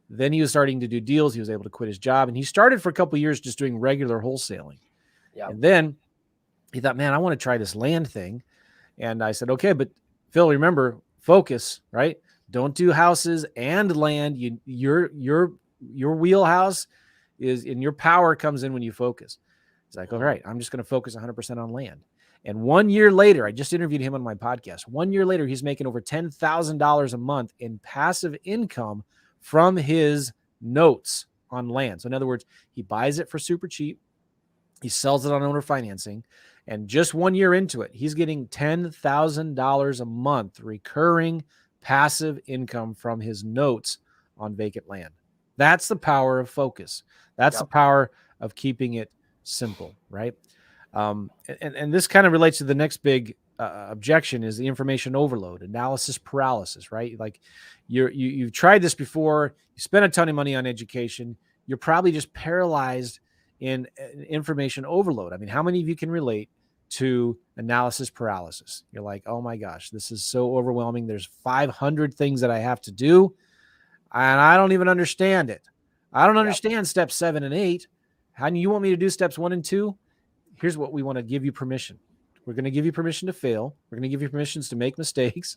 S2: then he was starting to do deals. He was able to quit his job. And he started for a couple of years just doing regular wholesaling. Yeah. And then he thought, man, I want to try this land thing. And I said, okay, but Phil, remember, focus, right? Don't do houses and land. Your wheelhouse is, and your power comes in when you focus. He's like, all right, I'm just going to focus 100% on land. And 1 year later, I just interviewed him on my podcast. 1 year later, he's making over $10,000 a month in passive income from his notes on land. So in other words, he buys it for super cheap. He sells it on owner financing. And just 1 year into it, he's getting $10,000 a month recurring passive income from his notes on vacant land. That's the power of focus. That's the power of keeping it simple, right? And this kind of relates to the next big objection is the information overload, analysis paralysis, right? Like you've tried this before, you spent a ton of money on education, you're probably just paralyzed in information overload. I mean, how many of you can relate to analysis paralysis? You're like, oh my gosh, this is so overwhelming. There's 500 things that I have to do, and I don't even understand it. I don't understand steps 7 and 8. How do you want me to do steps 1 and 2? Here's what we want to give you permission. We're going to give you permission to fail. We're going to give you permissions to make mistakes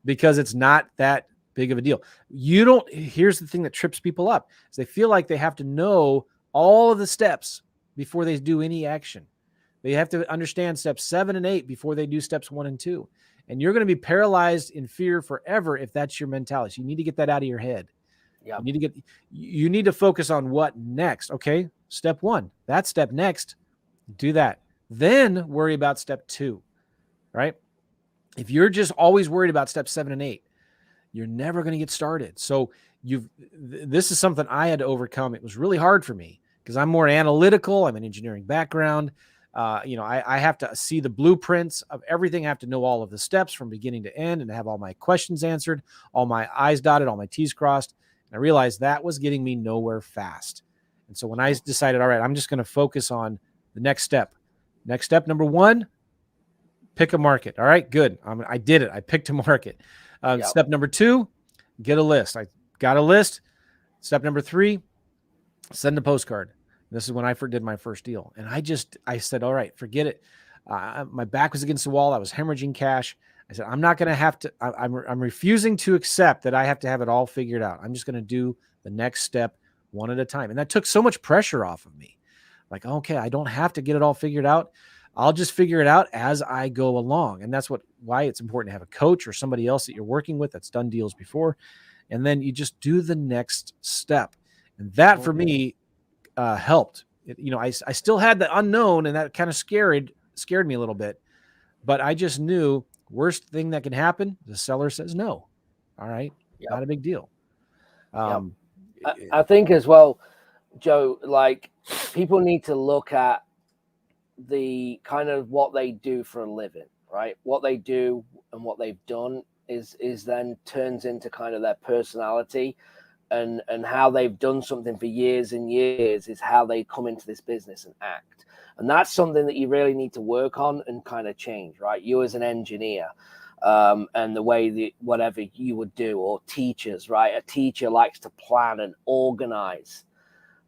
S2: because it's not that big of a deal. Here's the thing that trips people up is they feel like they have to know all of the steps before they do any action. They have to understand steps 7 and 8 before they do steps 1 and 2. And you're going to be paralyzed in fear forever if that's your mentality. So you need to get that out of your head. Yeah. You need to focus on what next. Okay. Step 1, that step next, do that. Then worry about step 2, right? If you're just always worried about steps 7 and 8, you're never going to get started. So this is something I had to overcome. It was really hard for me because I'm more analytical. I'm an engineering background. I have to see the blueprints of everything. I have to know all of the steps from beginning to end and have all my questions answered, all my I's dotted, all my T's crossed. And I realized that was getting me nowhere fast. And so when I decided, all right, I'm just going to focus on the next step. Next step, number 1, pick a market. All right, good. I did it. I picked a market. Step number 2, get a list. I got a list. Step number 3, send a postcard. This is when I did my first deal. And I said, all right, forget it. My back was against the wall. I was hemorrhaging cash. I said, I'm not going to have to, I'm refusing to accept that I have to have it all figured out. I'm just going to do the next step one at a time. And that took so much pressure off of me. Like, okay, I don't have to get it all figured out. I'll just figure it out as I go along. And that's why it's important to have a coach or somebody else that you're working with that's done deals before. And then you just do the next step. And that for me helped. I still had the unknown, and that kind of scared me a little bit. But I just knew worst thing that can happen, the seller says no. All right, not a big deal.
S3: I think as well, Joe, like people need to look at the kind of what they do for a living, right? What they do and what they've done is then turns into kind of their personality, and how they've done something for years and years is how they come into this business and act. And that's something that you really need to work on and kind of change, right? You as an engineer, and the way that whatever you would do, or teachers, right? A teacher likes to plan and organize.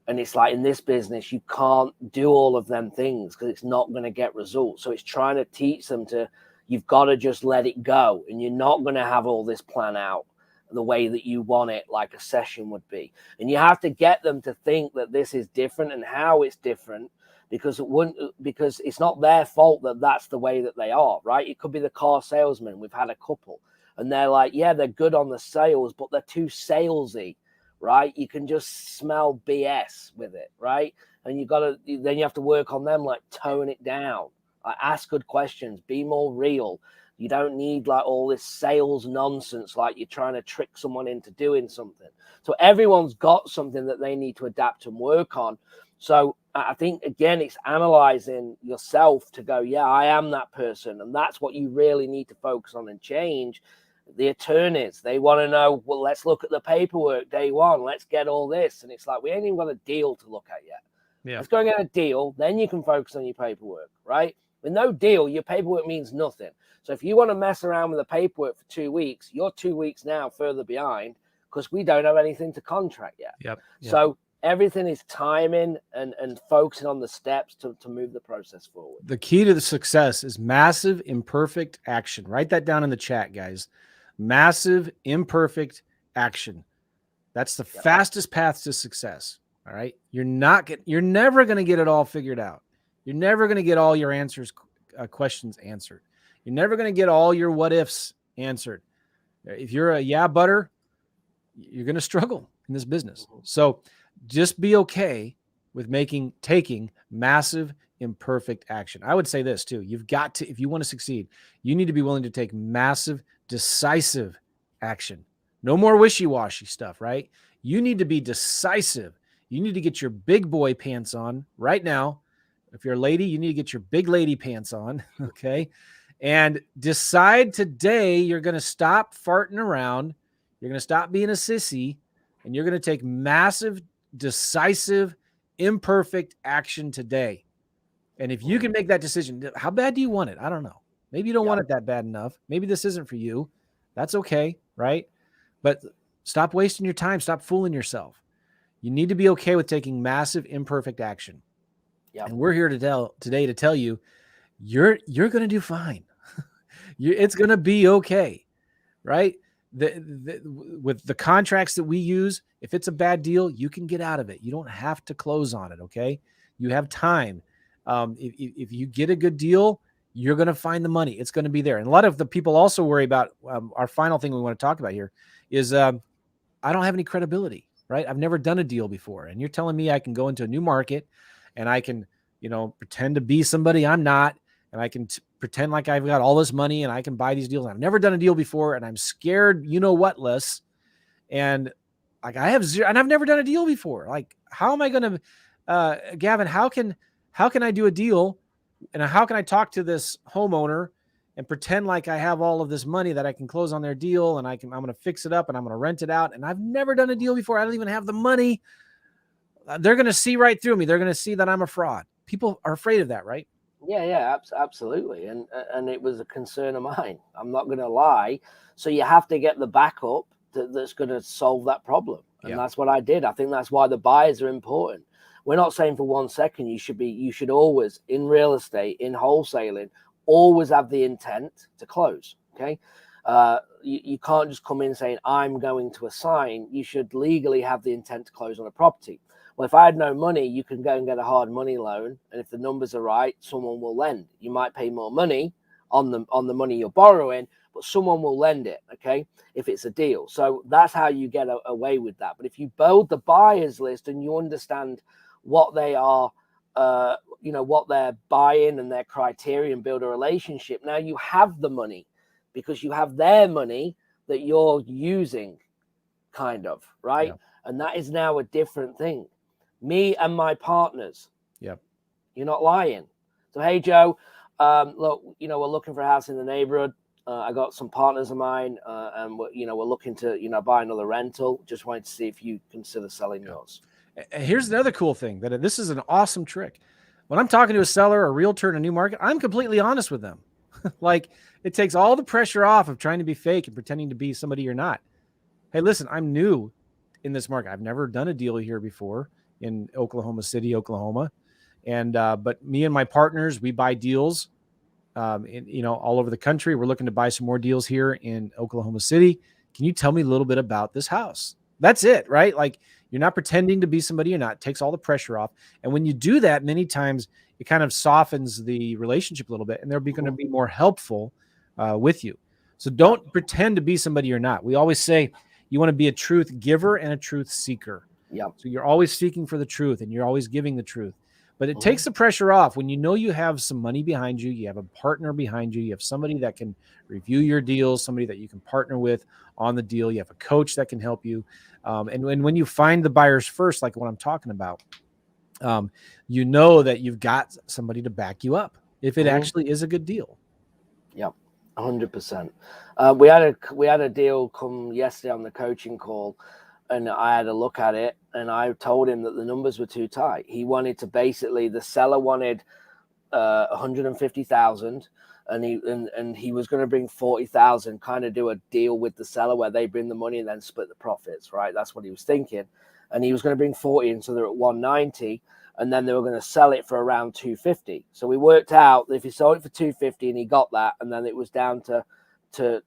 S3: And it's like in this business, you can't do all of them things because it's not going to get results. So it's trying to teach them you've got to just let it go. And you're not going to have all this plan out the way that you want it, like a session would be. And you have to get them to think that this is different and how it's different, because it's not their fault that that's the way that they are, right? It could be the car salesman. We've had a couple and they're like, yeah, they're good on the sales, but they're too salesy, right? You can just smell BS with it, right? And then you have to work on them, like tone it down, like ask good questions, be more real. You don't need like all this sales nonsense, like you're trying to trick someone into doing something. So everyone's got something that they need to adapt and work on. So I think, again, it's analyzing yourself to go, yeah, I am that person. And that's what you really need to focus on and change. The attorneys, they want to know, well, let's look at the paperwork day one. Let's get all this. And it's like, we ain't even got a deal to look at yet. Yeah. Let's go and get a deal. Then you can focus on your paperwork, right? With no deal, your paperwork means nothing. So if you want to mess around with the paperwork for 2 weeks, you're 2 weeks now further behind because we don't have anything to contract yet.
S2: Yep.
S3: So everything is timing and focusing on the steps to move the process forward.
S2: The key to the success is massive imperfect action. Write that down in the chat, guys. Massive imperfect action. That's the fastest path to success. All right. You're never going to get it all figured out. You're never going to get all your questions answered. You're never going to get all your what ifs answered. If you're a butter, you're going to struggle in this business. So just be okay with taking massive imperfect action. I would say this too. You've got to, if you want to succeed, you need to be willing to take massive, decisive action. No more wishy-washy stuff, right? You need to be decisive. You need to get your big boy pants on right now. If you're a lady, you need to get your big lady pants on, okay? And decide today you're going to stop farting around. You're going to stop being a sissy, and you're going to take massive, decisive, imperfect action today. And if you can make that decision, how bad do you want it? I don't know. Maybe you don't want it that bad enough. Maybe this isn't for you. That's okay, right? But stop wasting your time. Stop fooling yourself. You need to be okay with taking massive, imperfect action. Yep. And we're here today to tell you, you're going to do fine. It's going to be okay, right? With the contracts that we use, if it's a bad deal, you can get out of it. You don't have to close on it, okay? You have time. If you get a good deal, you're going to find the money. It's going to be there. And a lot of the people also worry about our final thing we want to talk about here is I don't have any credibility, right? I've never done a deal before. And you're telling me I can go into a new market and I can, pretend to be somebody I'm not. And I can pretend like I've got all this money and I can buy these deals. I've never done a deal before and I'm scared, less. And like I have zero, and I've never done a deal before. Like, how am I going to, Gavin, how can I do a deal? And how can I talk to this homeowner and pretend like I have all of this money that I can close on their deal and I'm going to fix it up and I'm going to rent it out. And I've never done a deal before. I don't even have the money. They're going to see right through me. They're going to see that I'm a fraud. People are afraid of that, right?
S3: Yeah, absolutely. And it was a concern of mine. I'm not going to lie. So you have to get the backup that's going to solve that problem. And that's what I did. I think that's why the buyers are important. We're not saying for 1 second you should always, in real estate, in wholesaling, always have the intent to close. Okay. You can't just come in saying, I'm going to assign. You should legally have the intent to close on a property. Well, if I had no money, you can go and get a hard money loan, and if the numbers are right, someone will lend. You might pay more money on the money you're borrowing, but someone will lend it, okay, if it's a deal. So that's how you get away with that. But if you build the buyers list and you understand what they are, what they're buying and their criteria, and build a relationship, now you have the money because you have their money that you're using, kind of, right?
S2: Yeah.
S3: And that is now a different thing. Me and my partners.
S2: Yep.
S3: You're not lying. So, hey, Joe, look, we're looking for a house in the neighborhood. I got some partners of mine, and we're looking to, buy another rental. Just wanted to see if you consider selling yours.
S2: Here's another cool thing, that this is an awesome trick. When I'm talking to a seller or a realtor in a new market, I'm completely honest with them. Like, it takes all the pressure off of trying to be fake and pretending to be somebody you're not. Hey, listen, I'm new in this market. I've never done a deal here before in Oklahoma City, Oklahoma. And, but me and my partners, we buy deals, all over the country. We're looking to buy some more deals here in Oklahoma City. Can you tell me a little bit about this house? That's it, right? Like, you're not pretending to be somebody you're not. It takes all the pressure off. And when you do that, many times it kind of softens the relationship a little bit, and they're going to be more helpful with you. So don't pretend to be somebody you're not. We always say you want to be a truth giver and a truth seeker.
S3: Yeah.
S2: So you're always seeking for the truth, and you're always giving the truth. But it takes the pressure off when you have some money behind you, you have a partner behind you, you have somebody that can review your deals, somebody that you can partner with on the deal, you have a coach that can help you. And when you find the buyers first, like what I'm talking about, you know that you've got somebody to back you up if it actually is a good deal.
S3: Yep, 100%. We had a deal come yesterday on the coaching call, and I had a look at it, and I told him that the numbers were too tight. He wanted to the seller wanted 150,000, and he was going to bring 40,000, kind of do a deal with the seller where they bring the money and then split the profits, right? That's what he was thinking. And he was going to bring 40 in, so they're at 190, and then they were going to sell it for around 250. So we worked out that if he sold it for 250 and he got that, and then it was down to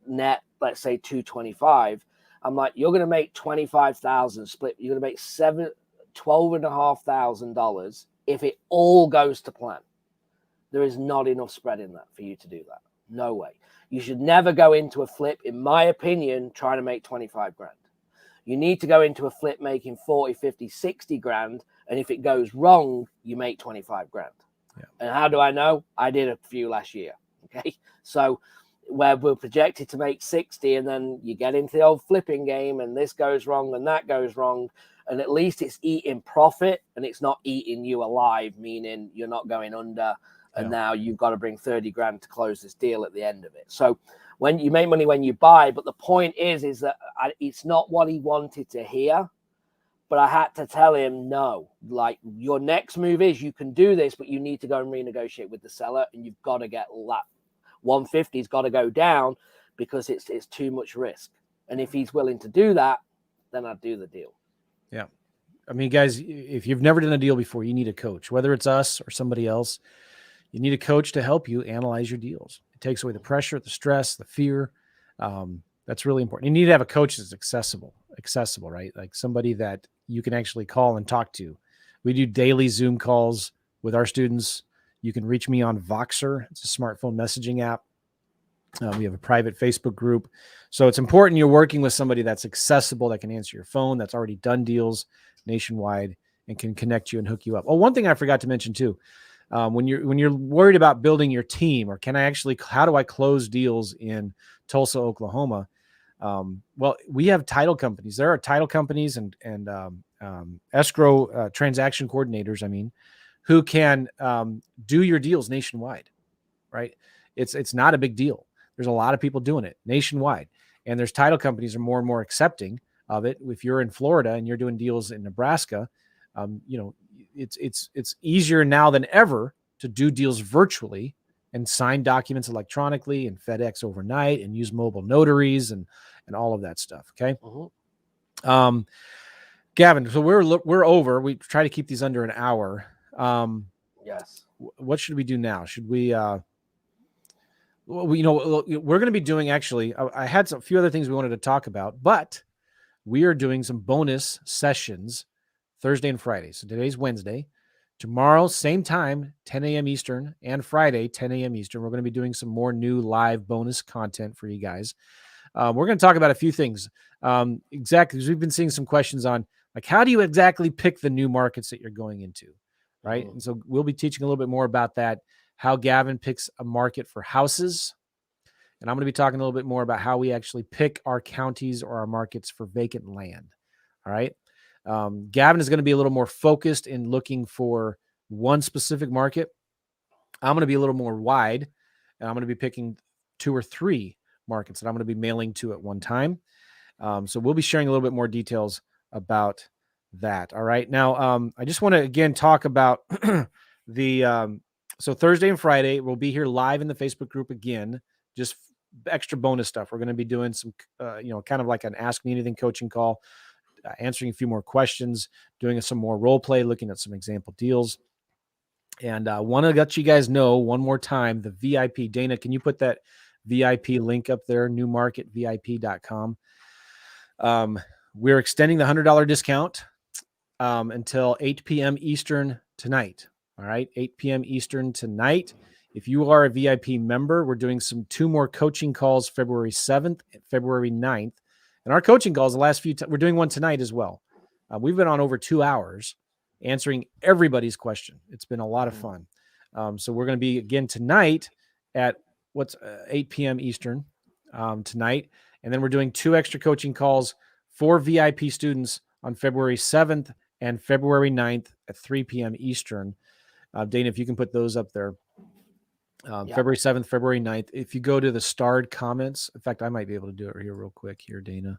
S3: net, let's say 225. I'm like, you're going to make 25,000 split. You're going to make $12,500 if it all goes to plan. There is not enough spread in that for you to do that. No way. You should never go into a flip, in my opinion, trying to make 25 grand. You need to go into a flip making 40, 50, 60 grand. And if it goes wrong, you make 25 grand.
S2: Yeah.
S3: And how do I know? I did a few last year. Okay. So where we're projected to make 60, and then you get into the old flipping game, and this goes wrong and that goes wrong. And at least it's eating profit, and it's not eating you alive, meaning you're not going under. And now you've got to bring 30 grand to close this deal at the end of it. So when you make money when you buy, but the point is that it's not what he wanted to hear, but I had to tell him, no, like, your next move is you can do this, but you need to go and renegotiate with the seller, and you've got to get that 150's got to go down because it's too much risk. And if he's willing to do that, then I'd do the deal.
S2: Yeah. I mean, guys, if you've never done a deal before, you need a coach, whether it's us or somebody else. You need a coach to help you analyze your deals. It takes away the pressure, the stress, the fear. That's really important. You need to have a coach that's accessible, right? Like somebody that you can actually call and talk to. We do daily Zoom calls with our students. You can reach me on Voxer. It's a smartphone messaging app. We have a private Facebook group. So it's important you're working with somebody that's accessible, that can answer your phone, that's already done deals nationwide and can connect you and hook you up. Oh, one thing I forgot to mention too. When you're worried about building your team, or how do I close deals in Tulsa, Oklahoma? Well, we have title companies. There are title companies and escrow transaction coordinators, who can do your deals nationwide, right? It's not a big deal. There's a lot of people doing it nationwide, and there's title companies are more and more accepting of it. If you're in Florida and you're doing deals in Nebraska, it's easier now than ever to do deals virtually and sign documents electronically and FedEx overnight and use mobile notaries and all of that stuff. Okay. Gavin, so we're over. We try to keep these under an hour.
S3: Yes.
S2: What should we do now? Should we, we're going to be doing, actually, I had a few other things we wanted to talk about, but we are doing some bonus sessions Thursday and Friday. So today's Wednesday. Tomorrow, same time, 10 a.m. Eastern, and Friday, 10 a.m. Eastern. We're going to be doing some more new live bonus content for you guys. We're going to talk about a few things. Exactly, because we've been seeing some questions on, like, how do you exactly pick the new markets that you're going into, right? And so we'll be teaching a little bit more about that, how Gavin picks a market for houses. And I'm going to be talking a little bit more about how we actually pick our counties or our markets for vacant land. All right. Gavin is going to be a little more focused in looking for one specific market. I'm going to be a little more wide, and I'm going to be picking 2 or 3 markets that I'm going to be mailing to at one time. So we'll be sharing a little bit more details about that. All right. Now, I just want to, again, talk about so Thursday and Friday, we'll be here live in the Facebook group again, just extra bonus stuff. We're going to be doing some, kind of like an Ask Me Anything coaching call, answering a few more questions, doing some more role play, looking at some example deals. And I want to let you guys know one more time, the VIP. Dana, can you put that VIP link up there, newmarketvip.com? We're extending the $100 discount until 8 p.m. Eastern tonight. All right, 8 p.m. Eastern tonight. If you are a VIP member, we're doing 2 more coaching calls February 7th and February 9th. And our coaching calls, the last few we're doing one tonight as well. We've been on over 2 hours answering everybody's question. It's been a lot of fun. So we're going to be again tonight at 8 p.m. Eastern tonight. And then we're doing 2 extra coaching calls for VIP students on February 7th and February 9th at 3 p.m. Eastern. Dana, if you can put those up there. February 7th, February 9th. If you go to the starred comments, in fact, I might be able to do it here real quick here, Dana.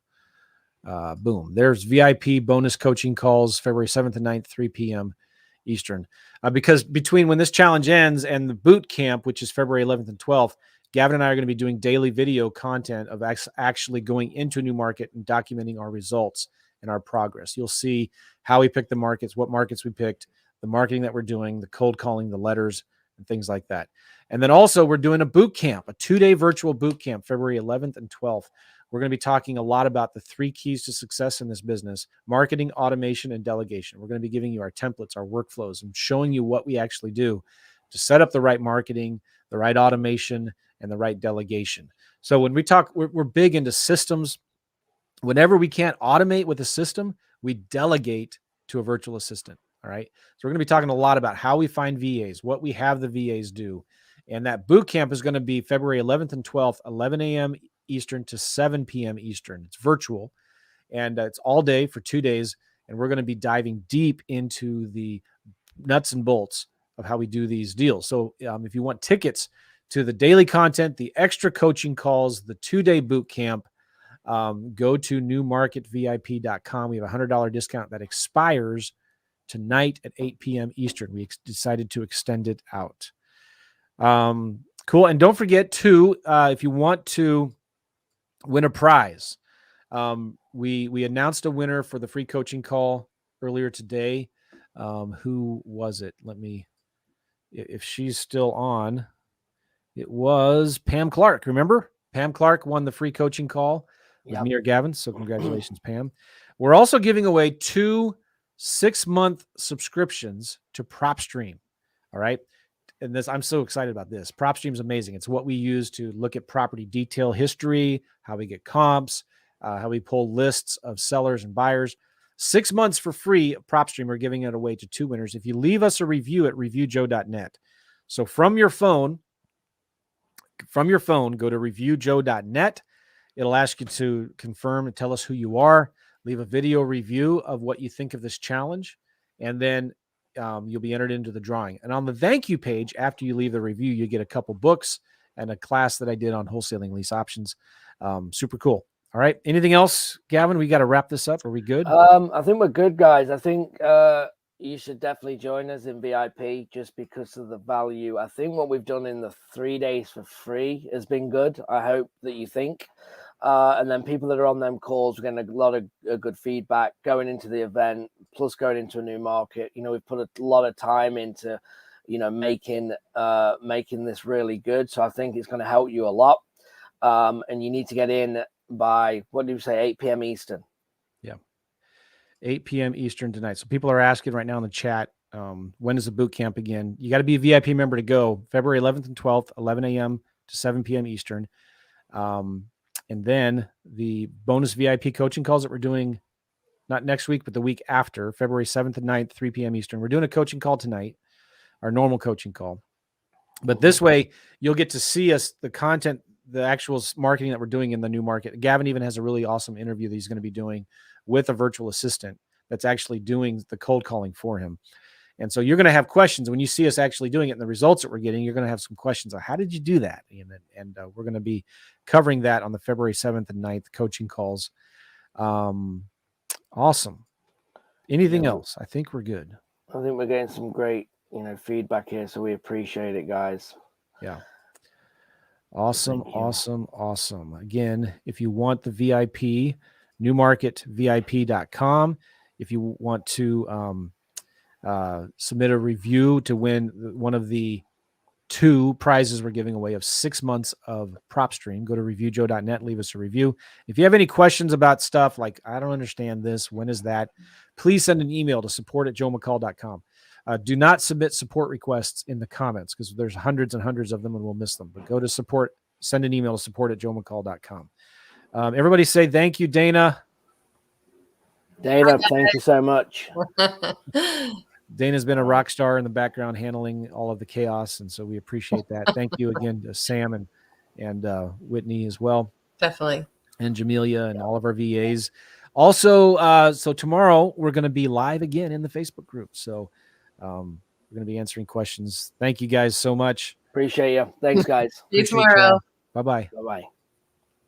S2: Boom. There's VIP bonus coaching calls February 7th and 9th, 3 p.m. Eastern. Because between when this challenge ends and the boot camp, which is February 11th and 12th, Gavin and I are going to be doing daily video content of actually going into a new market and documenting our results and our progress. You'll see how we picked the markets, what markets we picked, the marketing that we're doing, the cold calling, the letters, and things like that. And then also we're doing a boot camp, a 2-day virtual boot camp, February 11th and 12th. We're going to be talking a lot about the 3 keys to success in this business: marketing, automation, and delegation. We're going to be giving you our templates, our workflows, and showing you what we actually do to set up the right marketing, the right automation, and the right delegation. So when we talk, we're big into systems. Whenever we can't automate with a system, we delegate to a virtual assistant. All right. So we're going to be talking a lot about how we find VAs, what we have the VAs do. And that boot camp is going to be February 11th and 12th, 11 a.m. Eastern to 7 p.m. Eastern. It's virtual, and it's all day for 2 days. And we're going to be diving deep into the nuts and bolts of how we do these deals. So if you want tickets to the daily content, the extra coaching calls, the 2-day boot camp, go to newmarketvip.com. We have a $100 discount that expires tonight at 8 p.m. Eastern. We decided to extend it out. Cool. And don't forget to, if you want to win a prize, we announced a winner for the free coaching call earlier today. Who was it? If she's still on, it was Pam Clark. Remember? Pam Clark won the free coaching call with me or Gavin. So congratulations, Pam. We're also giving away 2 6-month subscriptions to PropStream. All right. And this, I'm so excited about this. PropStream is amazing. It's what we use to look at property detail history, how we get comps, how we pull lists of sellers and buyers. 6 months for free. PropStream, we're giving it away to 2 winners if you leave us a review at reviewjoe.net. So from your phone, go to reviewjoe.net. It'll ask you to confirm and tell us who you are. Leave a video review of what you think of this challenge, and then you'll be entered into the drawing. And on the thank you page, after you leave the review, you get a couple books and a class that I did on wholesaling lease options. Super cool. All right. Anything else, Gavin? We got to wrap this up. Are we good?
S3: I think we're good, guys. I think you should definitely join us in VIP just because of the value. I think what we've done in the 3 days for free has been good. I hope that you think. And then people that are on them calls, we're getting a lot of good feedback going into the event, plus going into a new market. We've put a lot of time into, making this really good. So I think it's going to help you a lot. And you need to get in by, what do you say, 8 p.m. Eastern?
S2: Yeah. 8 p.m. Eastern tonight. So people are asking right now in the chat, when is the boot camp again? You got to be a VIP member to go. February 11th and 12th, 11 a.m. to 7 p.m. Eastern. And then the bonus VIP coaching calls that we're doing, not next week, but the week after, February 7th and 9th, 3 p.m. Eastern. We're doing a coaching call tonight, our normal coaching call. But this way, you'll get to see us, the content, the actual marketing that we're doing in the new market. Gavin even has a really awesome interview that he's going to be doing with a virtual assistant that's actually doing the cold calling for him. And so you're going to have questions when you see us actually doing it, and the results that we're getting, you're going to have some questions on how did you do that? And we're going to be covering that on the February 7th and 9th coaching calls. Awesome. Anything else? I think we're good.
S3: I think we're getting some great, feedback here, so we appreciate it, guys.
S2: Yeah. Awesome. Again, if you want the VIP, newmarketvip.com. If you want to submit a review to win one of the 2 prizes we're giving away of 6 months of PropStream, go to reviewjoe.net, leave us a review. If you have any questions about stuff like, I don't understand this, when is that, please send an email to support@joemccall.com. Do not submit support requests in the comments because there's hundreds and hundreds of them and we'll miss them. But go to support, send an email to support@joemccall.com. Everybody say thank you, Dana.
S3: Dana, thank you so much.
S2: Dana's been a rock star in the background handling all of the chaos, and so we appreciate that. Thank you again to Sam and Whitney as well.
S1: Definitely.
S2: And Jamelia and all of our VAs. Also, so tomorrow we're going to be live again in the Facebook group. So we're going to be answering questions. Thank you guys so much.
S3: Appreciate you. Thanks, guys.
S1: See you tomorrow.
S2: Bye-bye.
S3: Bye-bye.